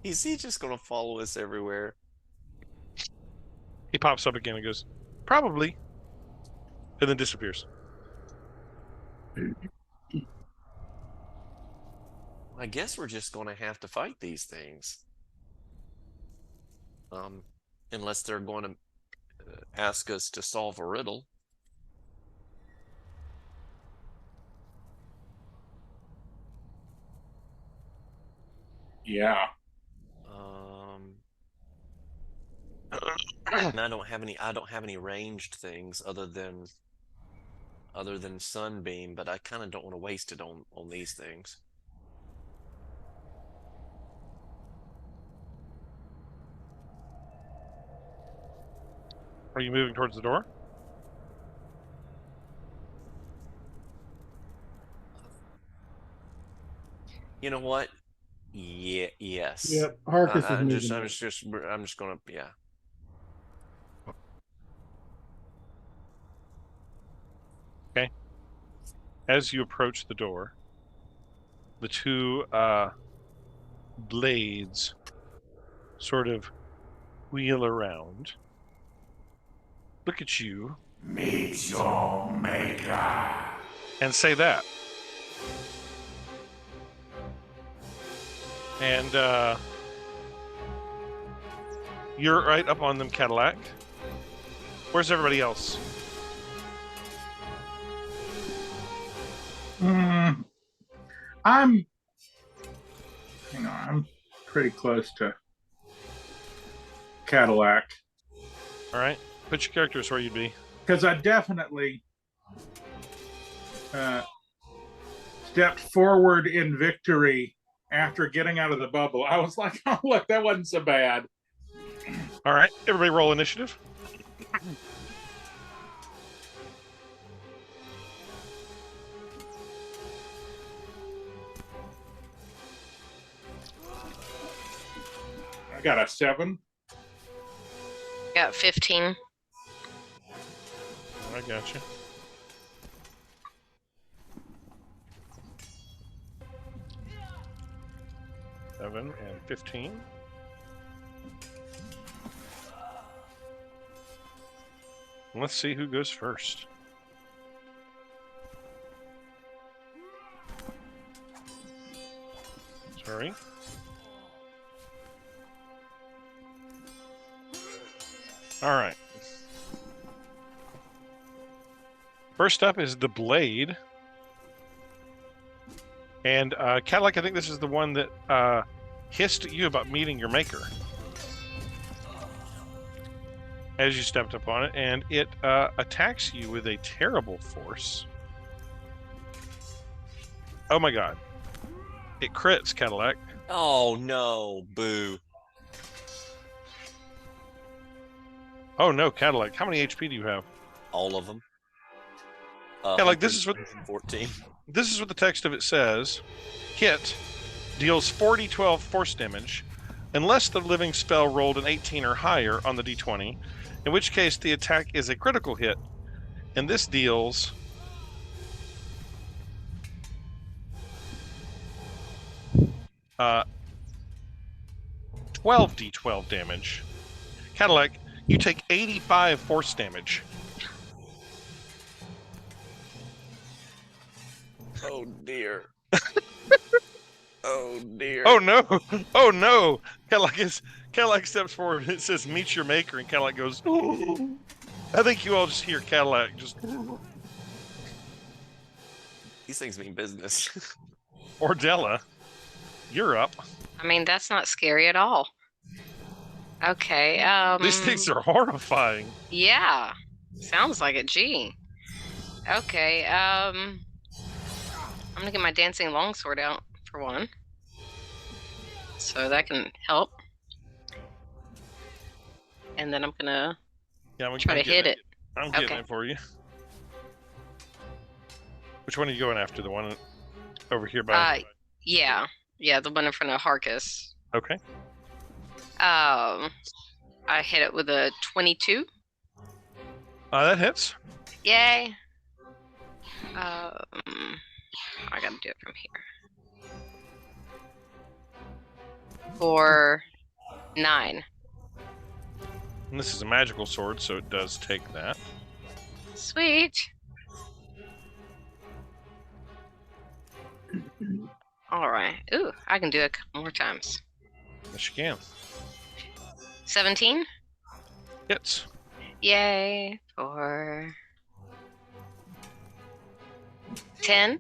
Is he just gonna follow us everywhere? He pops up again and goes, "Probably," and then disappears. I guess we're just gonna have to fight these things. Unless they're going to ask us to solve a riddle. Yeah. And I don't have any ranged things other than Sunbeam, but I kind of don't want to waste it on these things. Are you moving towards the door? You know what? Yeah. Yes. Yep. Harkus is I'm moving. just gonna, yeah. Okay. As you approach the door, the two blades sort of wheel around. Look at you. Meet your maker. And say that. And you're right up on them, Cadillac. Where's everybody else? I'm pretty close to Cadillac. All right. Put your characters where you'd be. Because I definitely stepped forward in victory after getting out of the bubble. I was like, oh, look, that wasn't so bad. All right. Everybody roll initiative. I got a 7. Got 15. I got you. Seven and 15. Let's see who goes first. Sorry. All right. First up is the blade. And Cadillac, I think this is the one that hissed at you about meeting your maker. As you stepped up on it, and it attacks you with a terrible force. Oh my god. It crits, Cadillac. Oh no, boo. Oh no, Cadillac. How many HP do you have? All of them. Cadillac, this is what 14. This is what the text of it says. Hit deals 4d12 force damage unless the living spell rolled an 18 or higher on the d20, in which case the attack is a critical hit, and this deals 12d12 damage. Cadillac, you take 85 force damage. Oh dear. Oh dear. Oh no! Oh no! Cadillac steps forward and it says meet your maker, and Cadillac goes, "Ooh." I think you all just hear Cadillac just These things mean business. Ordella, you're up. I mean, that's not scary at all. Okay. These things are horrifying. Yeah. Sounds like it. Gee. Okay. I'm gonna get my dancing longsword out for one, so that can help. And then I'm gonna try to hit it. I'm getting Okay. it for you. Which one are you going after? The one over here by... Yeah. Yeah, the one in front of Harkus. Okay. I hit it with a 22. That hits. Yay. I gotta do it from here. For 9. And this is a magical sword, so it does take that. Sweet. All right. Ooh, I can do it a couple more times. Yes, you can. 17. Hits. Yay. For 10.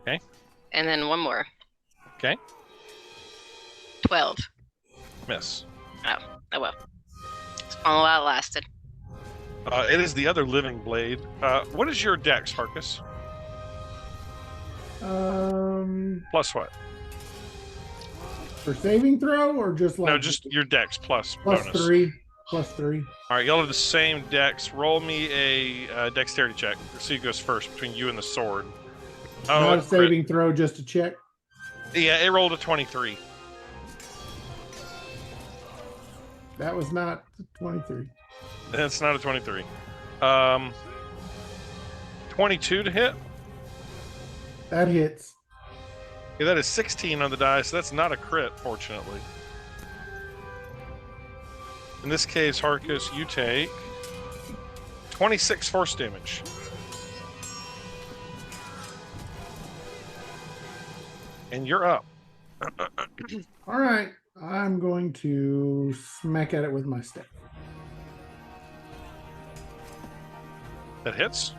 Okay. And then one more. Okay. 12. Miss. Oh well. It's all while it lasted. It is the other living blade. What is your dex, Harkus? Plus what? For saving throw or just like No, just your dex plus plus bonus. 3. Plus 3. All right, y'all have the same dex. Roll me a dexterity check. See who goes first between you and the sword. Oh, Not a it's crit. saving throw, just a check. Yeah, it rolled a 23. That was not 23. That's not a 23. 22 to hit. That hits. Yeah, that is 16 on the die, so that's not a crit, fortunately. In this case, Harkus, you take 26 force damage. And you're up. All right. I'm going to smack at it with my staff. That hits.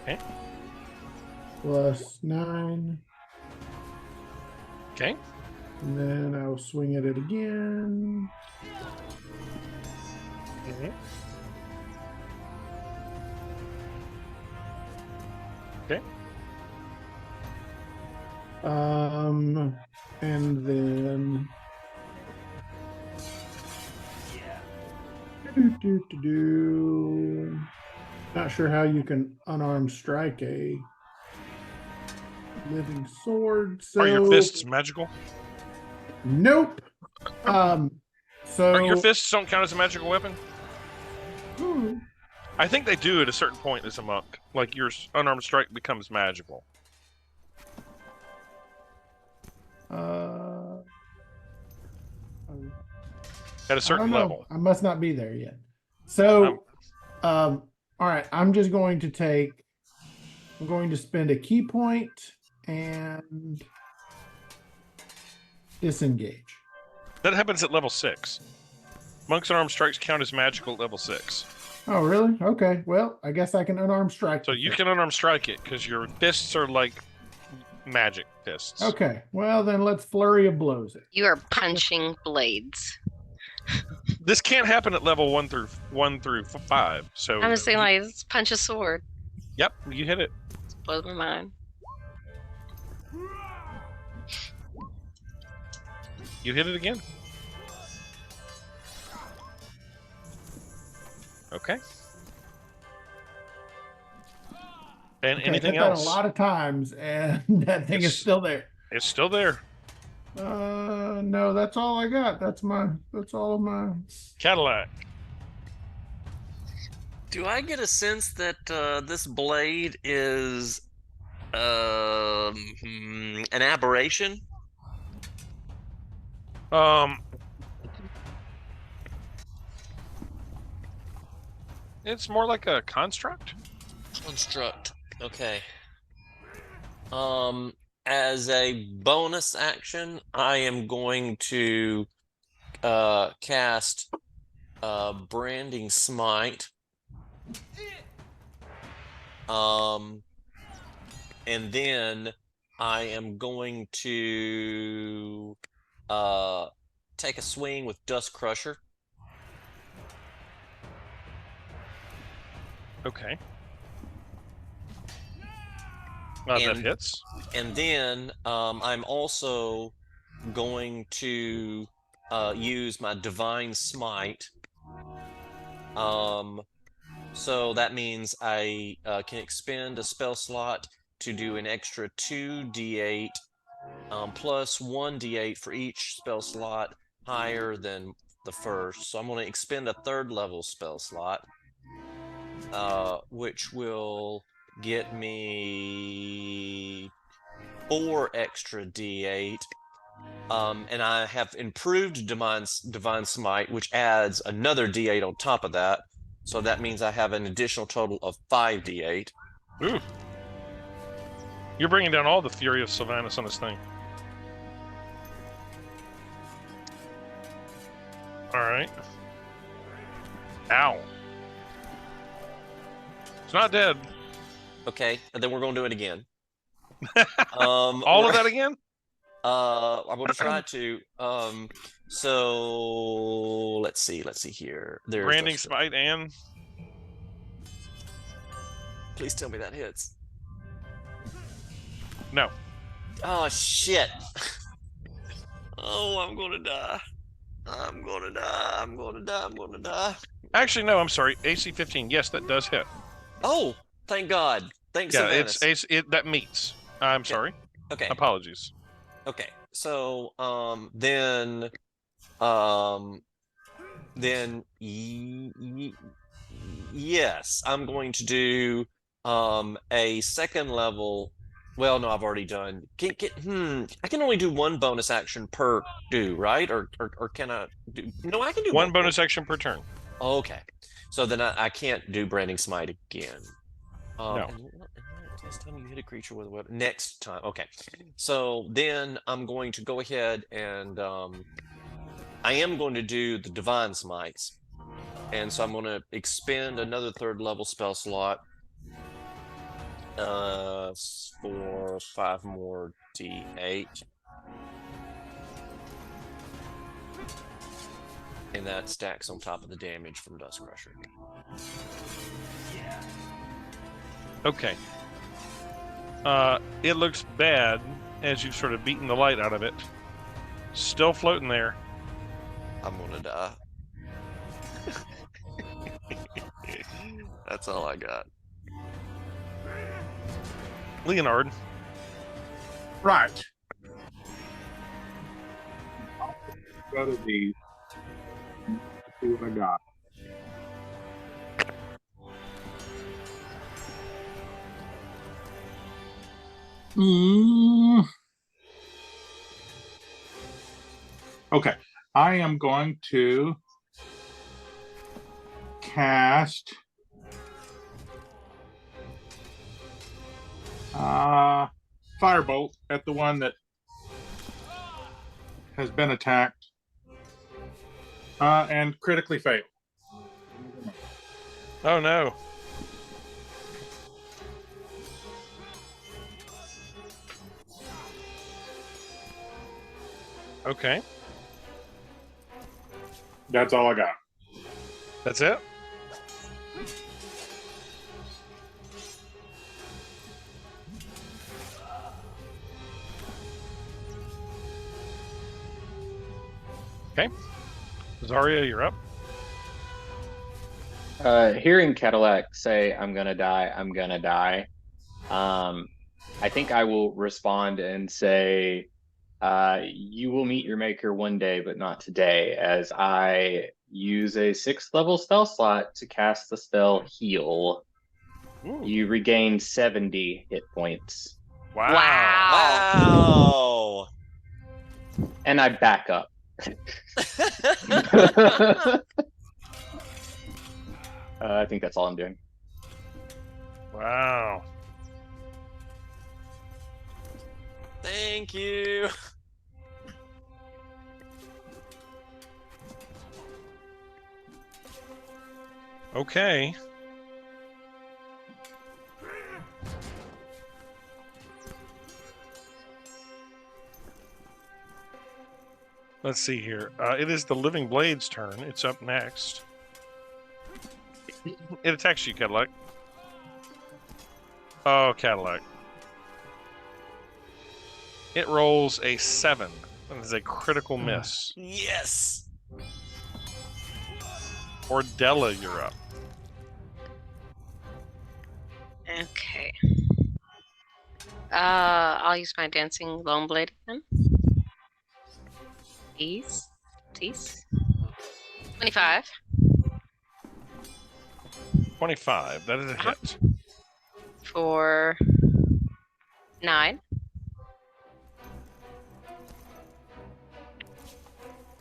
Okay. Plus 9. Okay. And then I'll swing at it again. Okay. Okay. And then not sure how you can unarmed strike a living sword. So Are your fists magical? Nope. So Your fists don't count as a magical weapon? Hmm. I think they do at a certain point as a monk. Like your unarmed strike becomes magical. At a I certain don't know. level. I must not be there yet. So, all right. I'm just going to I'm going to spend a key point and disengage. That happens at level 6. Monk's unarmed strikes count as magical at level 6. Oh, really? Okay. Well, I guess I can unarmed strike. So you can unarmed strike it because your fists are like magic fists. Okay. Well, then let's flurry of blows it. You are punching blades. This can't happen at level 1 through 5. So I'm just saying, like, let's punch a sword. Yep, you hit it. It blows my mind. You hit it again. Okay. And Okay, anything hit that else? a lot of times, and that thing is still there. It's still there. No, that's all I got. That's all of my. Cadillac. Do I get a sense that this blade is an aberration? It's more like a construct. Construct. Okay. As a bonus action, I am going to cast Branding Smite. And then I am going to take a swing with Dust Crusher. Okay. That hits. And then I'm also going to use my Divine Smite. So that means I can expend a spell slot to do an extra 2d8 plus 1d8 for each spell slot higher than the first. So I'm going to expend a 3rd level spell slot, which will get me 4 extra d8. And I have improved Divine Smite, which adds another d8 on top of that. So that means I have an additional total of 5d8. Ooh. You're bringing down all the fury of Sylvanas on this thing. All right. Ow. It's not dead. Okay, and then we're going to do it again. All of that again? I'm going to try to. So let's see here. There's Branding Smite and... Please tell me that hits. No. Oh, shit. Oh, I'm going to die. I'm going to die. I'm going to die. I'm going to die. Actually, no, I'm sorry. AC 15. Yes, that does hit. Oh, thank God. Thanks, yeah, Sylvanas. that meets. I'm sorry. Okay. Apologies. Okay. So, then yes, I'm going to do a 2nd level. Well, no, I've already done. I can only do 1 bonus action per right? Or can I do? No, I can do 1 bonus action per turn. Okay, so then I can't do Branding Smite again. No. Last time you hit a creature with a weapon. Next time, okay. So then I'm going to go ahead and I am going to do the Divine Smites, and so I'm going to expend another 3rd level spell slot for 5 more d8, and that stacks on top of the damage from Dust Crusher. Okay. It looks bad as you've sort of beaten the light out of it. Still floating there. I'm gonna die. That's all I got. Leonard. Right. Go to these. See what I got. Okay, I am going to cast Firebolt at the one that has been attacked and critically fail. Oh no. Okay. That's all I got. That's it? Okay. Zarya, you're up. Hearing Cadillac say, I'm gonna die, I'm gonna die. I think I will respond and say, you will meet your maker one day, but not today, as I use a 6th level spell slot to cast the spell Heal. Ooh. You regain 70 hit points. Wow. Wow. And I back up. I think that's all I'm doing. Wow. Thank you. Okay. Let's see here. It is the Living Blade's turn. It's up next. It attacks you, Cadillac. Oh, Cadillac. It rolls a 7. That is a critical miss. Yes. Ordella, you're up. Okay. I'll use my dancing long blade again. Tease. 25. 25. That is a hit. For 9.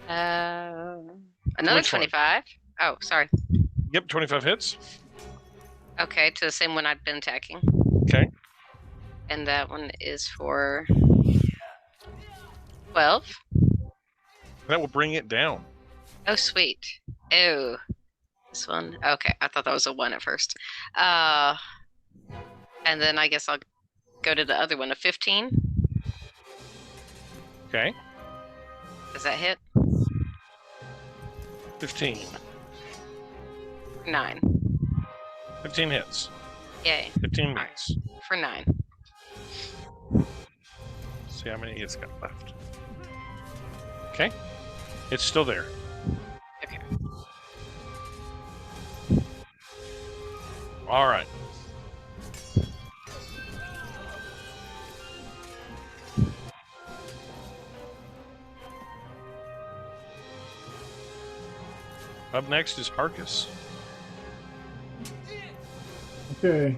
Another Which one? 25. Oh, sorry. Yep, 25 hits. Okay, to the same one I've been attacking. Okay. And that one is for 12. That will bring it down. Oh, sweet. Oh, this one. Okay, I thought that was a 1 at first. And then I guess I'll go to the other one, a 15. Okay. Does that hit? 15. 9. 15 hits. Yay. 15 minutes. For 9. See how many it's got left. Okay. It's still there. Okay. All right. Up next is Harkus. Okay.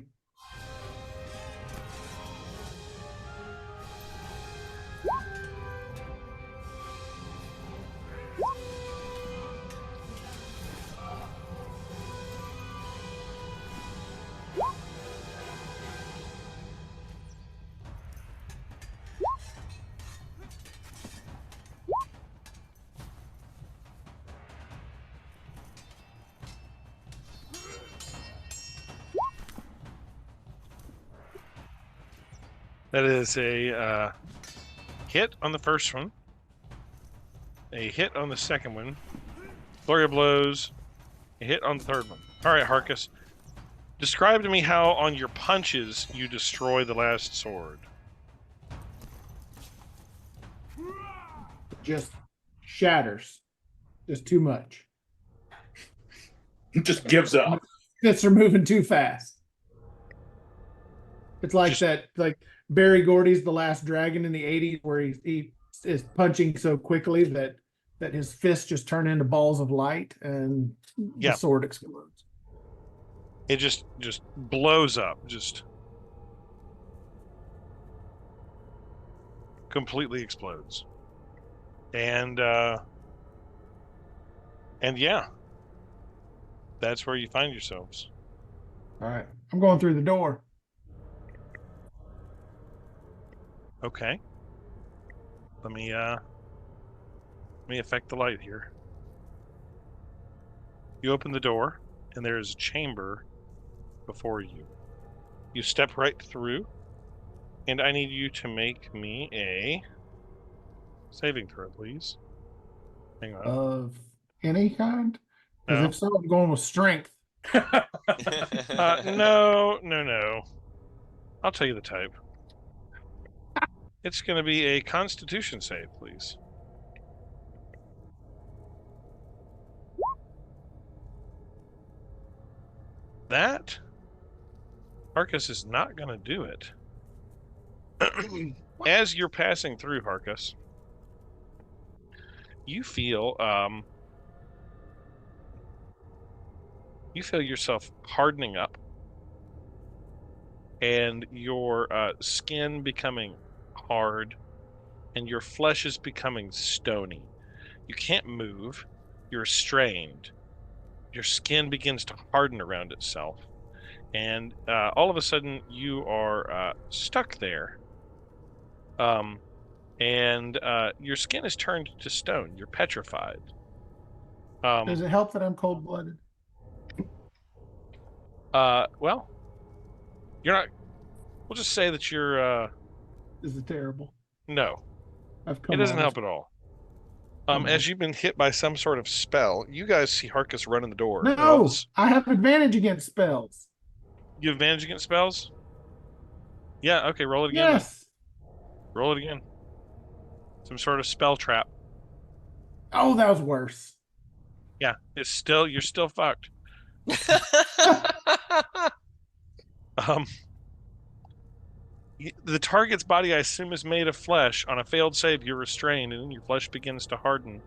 That is a hit on the first one, a hit on the second one, flurry of blows, a hit on the third one. All right, Harkus. Describe to me how on your punches you destroy the last sword. Just shatters. Just too much. Just gives up. Fists are moving too fast. It's like like Barry Gordy's The Last Dragon in the 80s, where he is punching so quickly that his fists just turn into balls of light and the sword explodes. It just blows up, just completely explodes. And yeah, that's where you find yourselves. All right, I'm going through the door. Okay. Let me affect the light here. You open the door, and there is a chamber before you. You step right through, and I need you to make me a saving throw, please. Hang on. Of any kind? Because No. if so, I'm going with strength. No. I'll tell you the type. It's going to be a Constitution save, please. That Harkus is not going to do it. As you're passing through, Harkus, you feel yourself hardening up, and your skin becoming hard, and your flesh is becoming stony. You can't move. You're strained. Your skin begins to harden around itself, and all of a sudden you are stuck there. And your skin is turned to stone. You're petrified. Does it help that I'm cold-blooded? Well, you're not. We'll just say that you're. Is it terrible? No, I've it come doesn't on. help at all. As you've been hit by some sort of spell, you guys see Harkus running the door. No, I have advantage against spells. You have advantage against spells? Yeah, okay, roll it again. Yes. Roll it again. Some sort of spell trap. Oh, that was worse. Yeah, you're still fucked. The target's body, I assume, is made of flesh. On a failed save, you're restrained, and then your flesh begins to harden.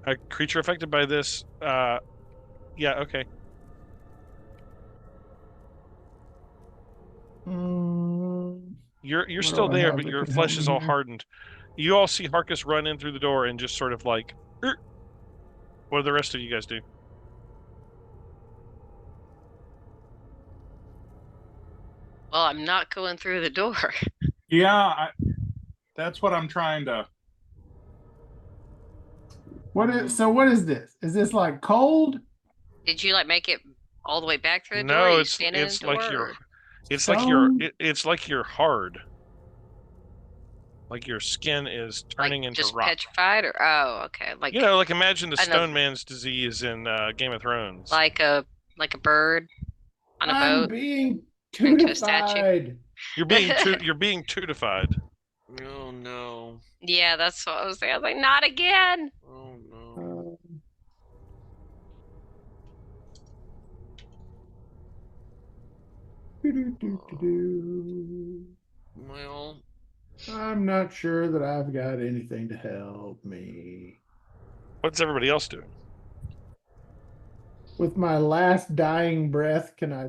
A creature affected by this, yeah, okay. You're What still do I there, have but that your can help flesh me is all here? hardened. You all see Harkus run in through the door and just sort of like, "Er." What do the rest of you guys do? Well, I'm not going through the door. Yeah, that's what I'm trying to. What is this? Is this like cold? Did you like make it all the way back through the door? Or No, you it's standing in the like door, you're, or- it's Stone? like you're hard. Like your skin is turning like into just rock. petrified, or okay, like You know, like imagine the I know. Stone Man's disease in Game of Thrones. like a bird on a I'm boat. being Into a statue. tutified. You're being tutified. Oh no. Yeah, that's what I was saying. I was like, not again. Oh no. Well, I'm not sure that I've got anything to help me. What's everybody else doing? With my last dying breath, can I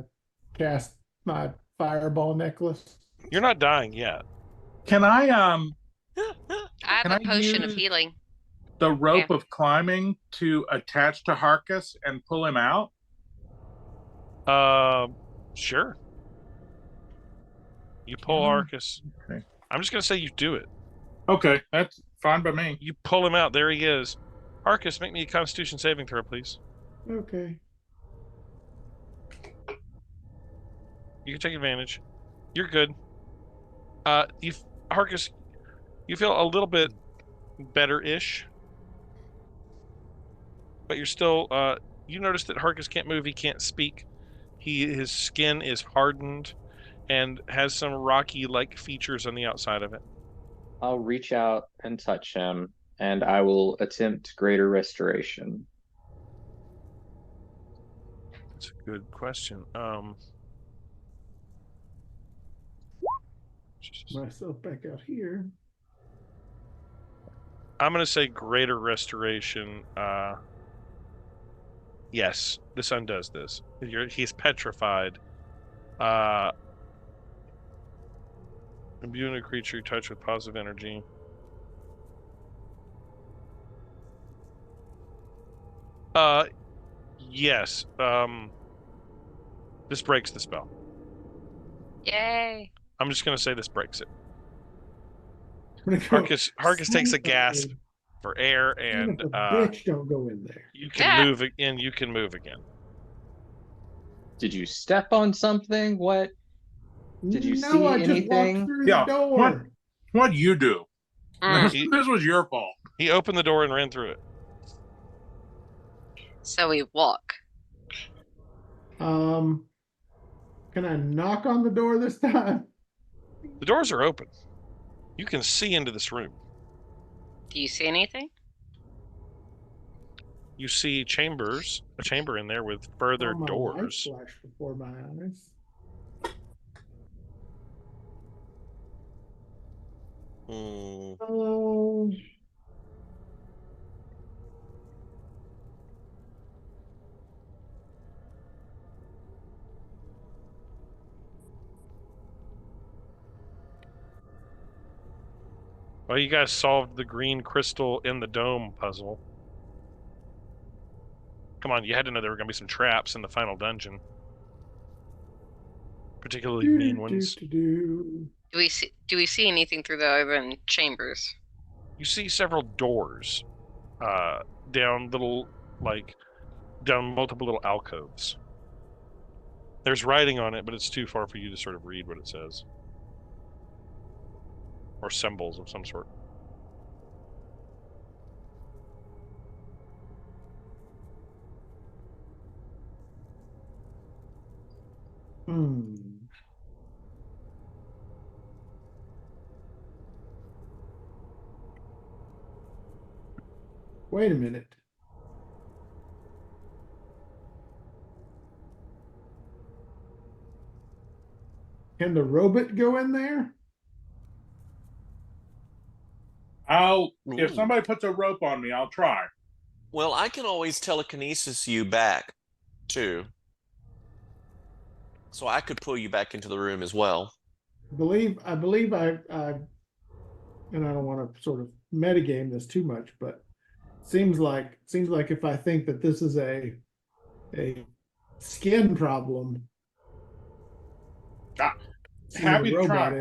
cast my fireball necklace? You're not dying yet. Can I I have Can a I potion of use- healing. the rope of climbing to attach to Harkus and pull him out? Sure. You pull Yeah. Harkus. Okay. I'm just gonna say you do it. Okay, that's fine by me. You pull him out. There he is. Harkus, make me a Constitution saving throw, please. Okay. You can take advantage. You're good. Harkus, you feel a little bit better-ish, but you're still. You notice that Harkus can't move. He can't speak. His skin is hardened and has some rocky-like features on the outside of it. I'll reach out and touch him, and I will attempt greater restoration. That's a good question. Myself back out here. I'm gonna say greater restoration. Yes, this undoes this. He's petrified. Imbuing a creature you touch with positive energy. Yes. This breaks the spell. Yay. I'm just gonna say this breaks it. I'm gonna go, Harkus takes a "Son of gasp for air, son and of a bitch, don't go in there. you can Yeah. move again. You can move again. Did you step on something? What? Did you No, see I just anything? walked through Yeah, the door. What'd you do? Mm. This was your fault. He opened the door and ran through it. So we walk. Can I knock on the door this time? The doors are open. You can see into this room. Do you see anything? You see a chamber in there with further Oh, my doors. light flashed before my eyes. Hmm. Oh, Well, you guys solved the green crystal in the dome puzzle. Come on, you had to know there were going to be some traps in the final dungeon. Particularly mean ones. Do we see anything through the open chambers? You see several doors down multiple little alcoves. There's writing on it, but it's too far for you to sort of read what it says. Or symbols of some sort. Wait a minute. Can the robot go in there? If Ooh. somebody puts a rope on me, I'll try. Well, I can always telekinesis you back too. So I could pull you back into the room as well. I believe I and I don't want to sort of metagame this too much, but seems like if I think that this is a skin problem, Happy to try.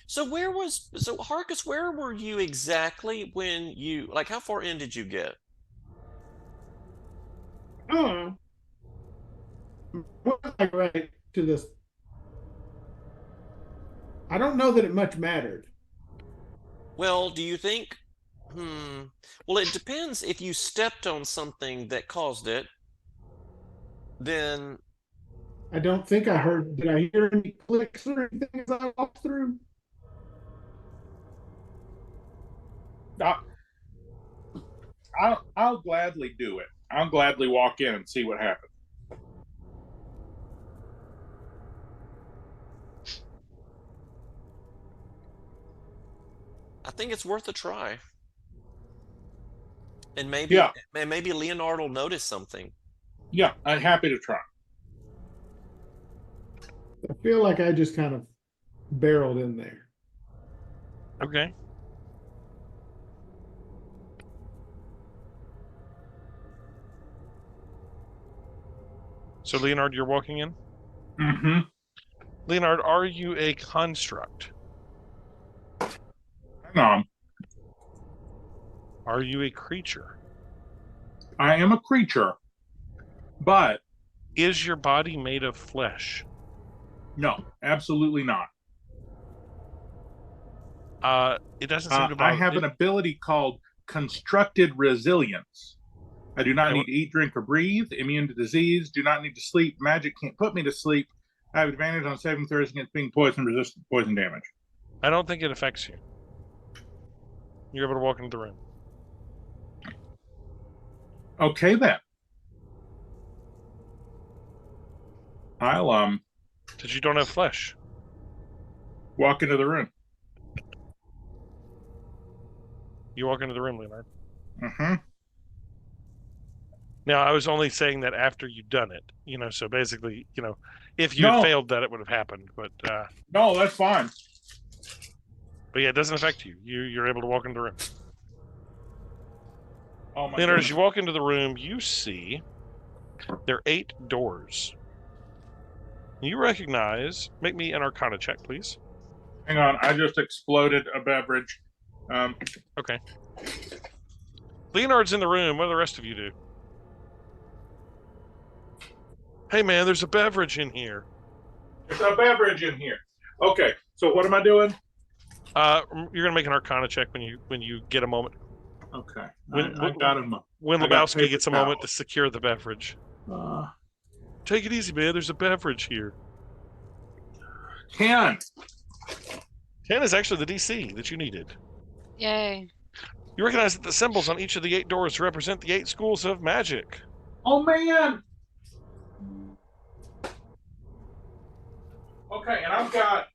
So Harkus, where were you exactly when you, like, how far in did you get? Right to this. I don't know that it much mattered. Well, do you think? Well, it depends. If you stepped on something that caused it, then I don't think I heard. Did I hear any clicks or anything as I walked through? I'll gladly do it. I'll gladly walk in and see what happens. I think it's worth a try. And maybe Leonard will notice something. Yeah, I'm happy to try. I feel like I just kind of barreled in there. Okay. So, Leonard, you're walking in? Mm-hmm. Leonard, are you a construct? Hang on. Are you a creature? I am a creature, but... Is your body made of flesh? No, absolutely not. It doesn't seem to bother. I have an ability called Constructed Resilience. I do not need to eat, drink, or breathe. Immune to disease. Do not need to sleep. Magic can't put me to sleep. I have advantage on saving throws against being poison, resistant to poison damage. I don't think it affects you. You're able to walk into the room. Okay, then. I'll Because you don't have flesh. walk into the room. You walk into the room, Leonard. Mm-hmm. Now, I was only saying that after you've done it. So basically, if you had failed that, it would have happened. But no, that's fine. But yeah, it doesn't affect you. You're able to walk into the room. Oh my Leonard, goodness. as you walk into the room, you see there are 8 doors. You recognize. Make me an Arcana check, please. Hang on, I just exploded a beverage. Okay. Leonard's in the room. What do the rest of you do? Hey, man, there's a beverage in here. There's a beverage in here. Okay, so what am I doing? You're gonna make an Arcana check when you get a moment. Okay, I got him. When I got Lebowski gets a paper moment to towels. secure the beverage. Take it easy, man. There's a beverage here. 10. 10 is actually the DC that you needed. Yay. You recognize that the symbols on each of the 8 doors represent the 8 schools of magic. Oh man. Okay, and I've got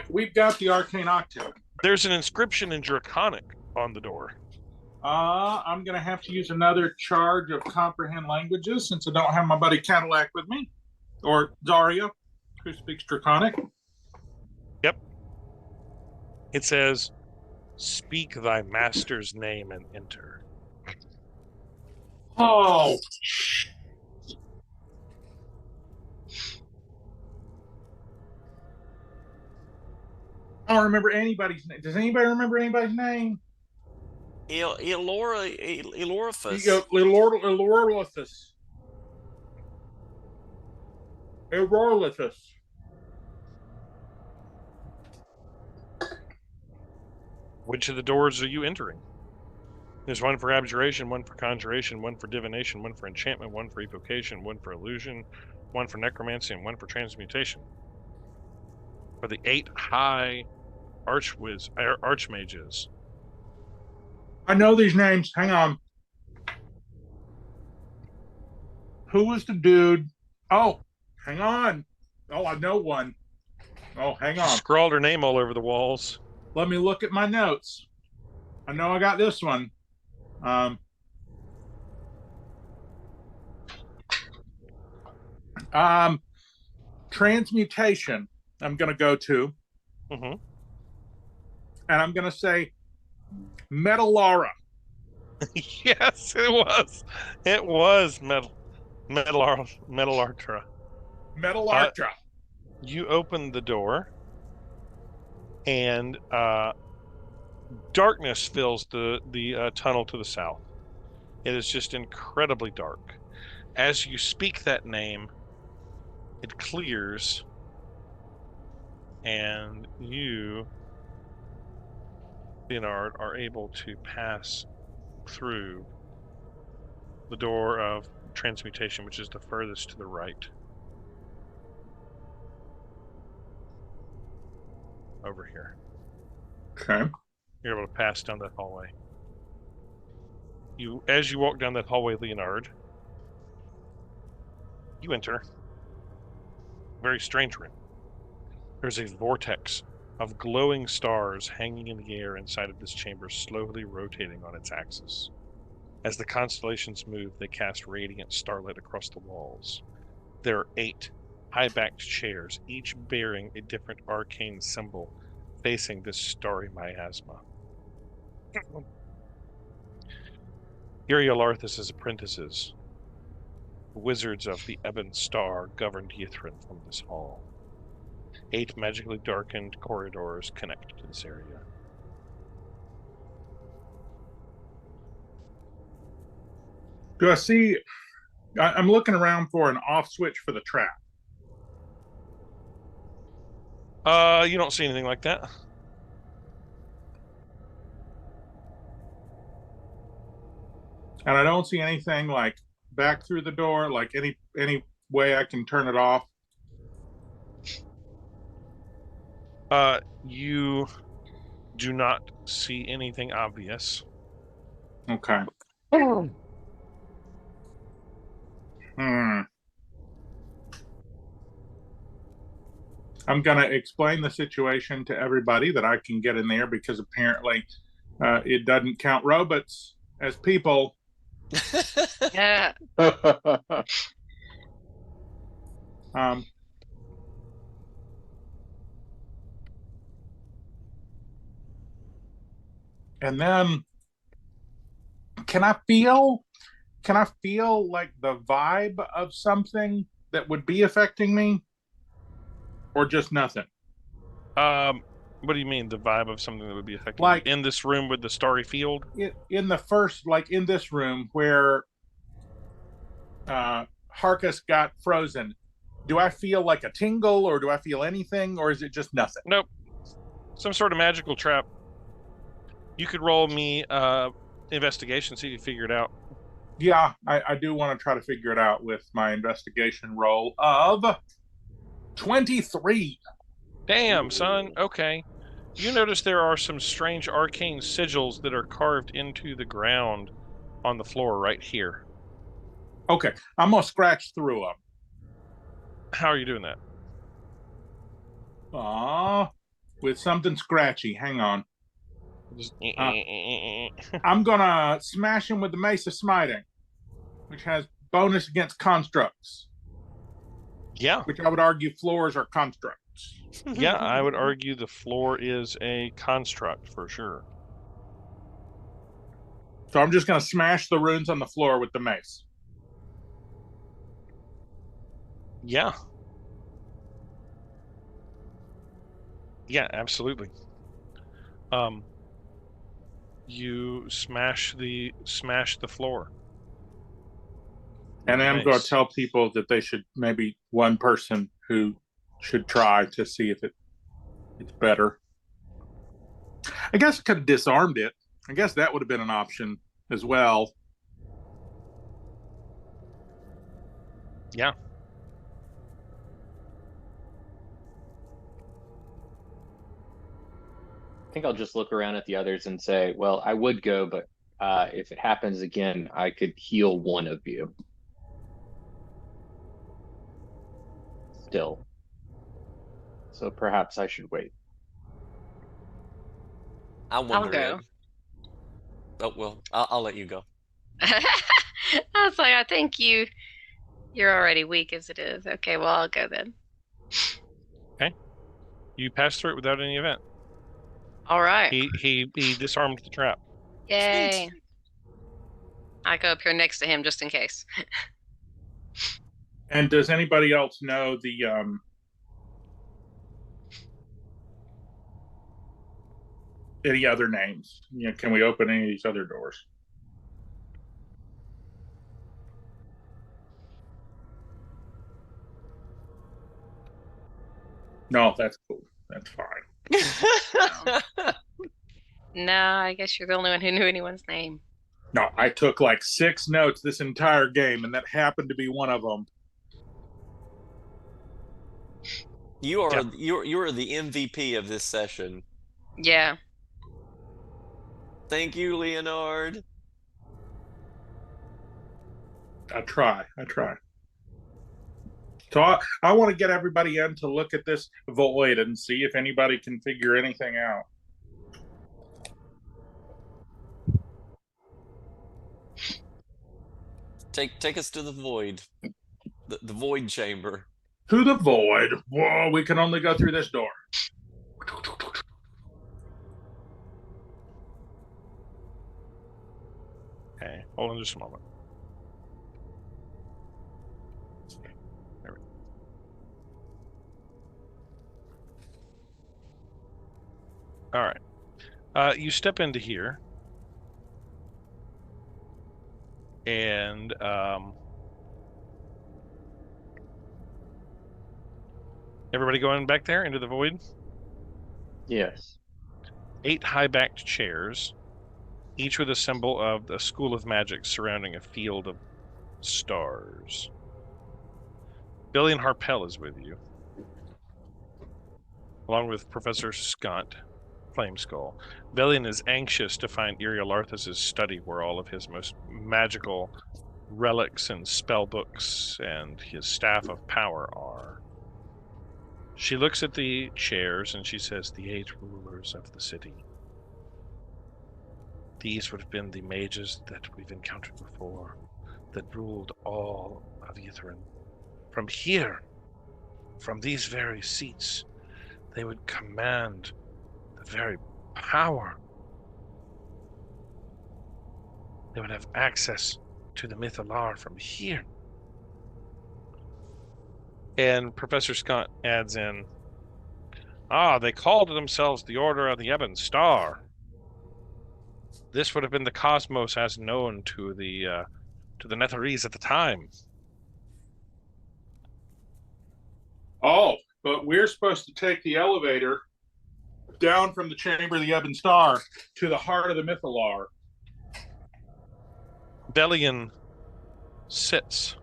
we've got the Arcane Octave. There's an inscription in Draconic on the door. I'm gonna have to use another charge of Comprehend Languages since I don't have my buddy Cadillac with me, or Zaria, who speaks Draconic. Yep. It says, "Speak thy master's name and enter." Oh. I don't remember anybody's name. Does anybody remember anybody's name? Elorifus. Elorlithus. Elorlithus. Which of the doors are you entering? There's one for abjuration, one for conjuration, one for divination, one for enchantment, one for evocation, one for illusion, one for necromancy, and one for transmutation. For the 8 high archmages. I know these names. Hang on. Who was the dude? Oh, hang on. Oh, I know one. Oh, hang She on. scrawled her name all over the walls. Let me look at my notes. I know I got this one. Transmutation. I'm going to go to, Mm-hmm. and I'm going to say Metalara. Yes, it was. It was Metalartra. Metalartra. You open the door, and darkness fills the tunnel to the south. It is just incredibly dark. As you speak that name, it clears, and you, Leonard, are able to pass through the door of transmutation, which is the furthest to the right. Over here. Okay. You're able to pass down that hallway. As you walk down that hallway, Leonard, you enter a very strange room. There's a vortex of glowing stars hanging in the air inside of this chamber, slowly rotating on its axis. As the constellations move, they cast radiant starlight across the walls. There are 8 high-backed chairs, each bearing a different arcane symbol, facing this starry miasma. Uriel Arthas's apprentices, the wizards of the Ebon Star, governed Yithrin from this hall. 8 magically darkened corridors connect to this area. Do I see? I'm looking around for an off switch for the trap. You don't see anything like that. And I don't see anything like back through the door, like any way I can turn it off. You do not see anything obvious. Okay. I'm going to explain the situation to everybody that I can get in there because apparently it doesn't count robots as people. Yeah. And then can I feel like the vibe of something that would be affecting me, or just nothing? What do you mean, the vibe of something that would be affecting Like you? In this room with the starry field? In the first, like in this room where Harkus got frozen, do I feel like a tingle, or do I feel anything, or is it just nothing? Nope. Some sort of magical trap. You could roll me investigation, see if you figure it out. Yeah, I do want to try to figure it out with my investigation roll of 23. Damn, son. Okay. You notice there are some strange arcane sigils that are carved into the ground on the floor right here. Okay, I'm going to scratch through them. How are you doing that? With something scratchy. Hang on. Just, I'm going to smash him with the Mace of Smiting, which has bonus against constructs. Yeah. Which I would argue floors are constructs. Yeah, I would argue the floor is a construct for sure. So I'm just going to smash the runes on the floor with the mace. Yeah. Yeah, absolutely. You smash the floor. And I'm going to tell people that they should, maybe one person who should try to see if it's better. I guess I could have disarmed it. I guess that would have been an option as well. Yeah. think I'll just look around at the others and say, well, I would go, but if it happens again, I could heal one of you. Still. So perhaps I should wait. I wonder. go. Oh well, I'll let you go. I was like, I think you're already weak as it is. Okay, well, I'll go then. You pass through it without any event. All right. He disarmed the trap. Yay. I go up here next to him just in case. And does anybody else know the any other names? You know, can we open any of these other doors? No, that's cool. That's fine. No, I guess you're the only one who knew anyone's name. No, I took like 6 notes this entire game, and that happened to be one of them. You are the MVP of this session. Yeah. Thank you, Leonard. I try. So I want to get everybody in to look at this void and see if anybody can figure anything out. Take us to the void. The void chamber. To the void. Whoa, we can only go through this door. Okay, hold on just a moment. There we go. All right. You step into here, and everybody going back there into the void? Yes. 8 high-backed chairs, each with a symbol of the School of Magic surrounding a field of stars. Billion Harpel is with you, along with Professor Scott, Flameskull. Billion is anxious to find Iriel Arthas' study where all of his most magical relics and spell books and his staff of power are. She looks at the chairs and she says, the 8 rulers of the city. These would have been the mages that we've encountered before, that ruled all of Ythryn. From here, from these very seats, they would command the very power. They would have access to the Mythalar from here. And Professor Scott adds in, they called themselves the Order of the Ebon Star. This would have been the cosmos as known to the Netherese at the time. Oh, but we're supposed to take the elevator down from the chamber of the Ebon Star to the heart of the Mythalar. Bellion sits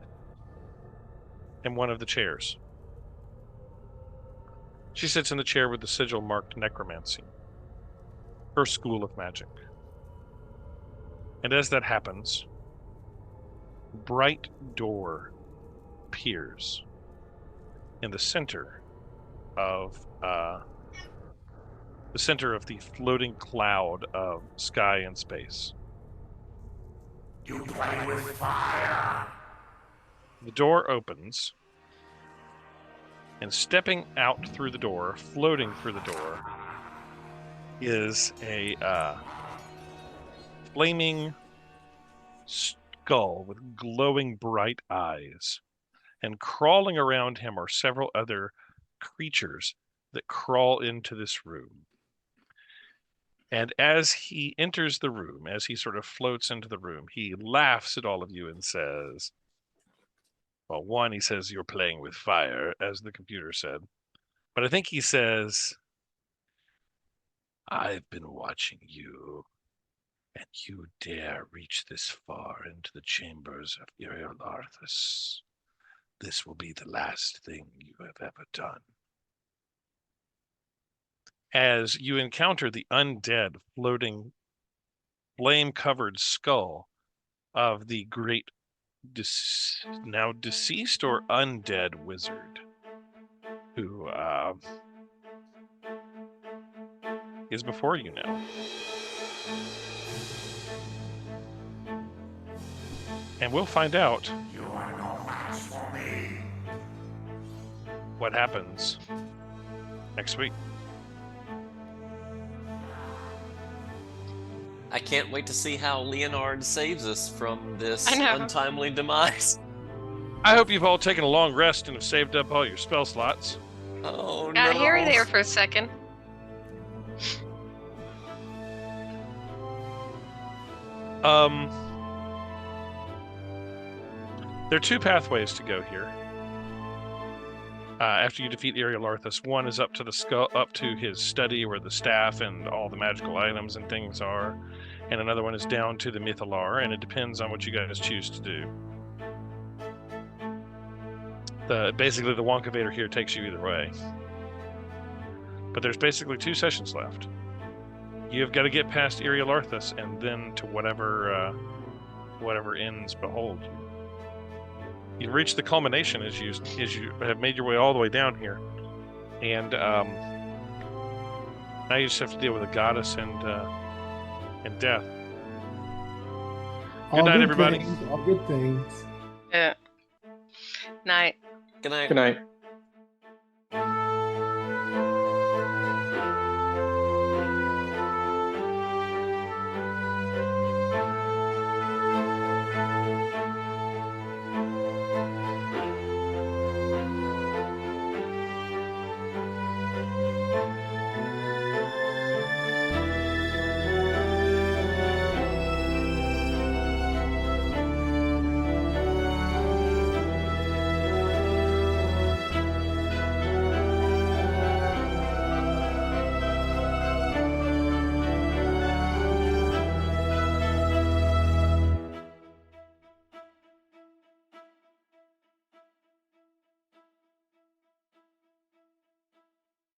in one of the chairs. She sits in the chair with the sigil marked Necromancy, her school of magic. And as that happens, a bright door appears in the center of the floating cloud of sky and space. You play with fire. The door opens, and stepping out through the door, floating through the door, is a flaming skull with glowing bright eyes. And crawling around him are several other creatures that crawl into this room. And as he enters the room, as he sort of floats into the room, he laughs at all of you and says, well, one, he says, you're playing with fire, as the computer said. But I think he says, I've been watching you, and you dare reach this far into the chambers of Iriel Arthas. This will be the last thing you have ever done. as you encounter the undead floating flame-covered skull of the great now deceased or undead wizard who is before you now. And we'll find out You are no match for me. what happens next week. I can't wait to see how Leonard saves us from this I know. untimely demise. I hope you've all taken a long rest and have saved up all your spell slots. Oh Got no. Harry there for a second. There are two pathways to go here. After you defeat Arthas, one is up to the skull, up to his study where the staff and all the magical items and things are, and another one is down to the Mythalar, and it depends on what you guys choose to do. Basically, the Wonkavator here takes you either way. But there's basically 2 sessions left. You've got to get past Arthas and then to whatever ends behold you. You reach the culmination as you have made your way all the way down here, and now you just have to deal with a goddess and death. All night, everybody. All good things. Yeah. Night. Good night. Good night.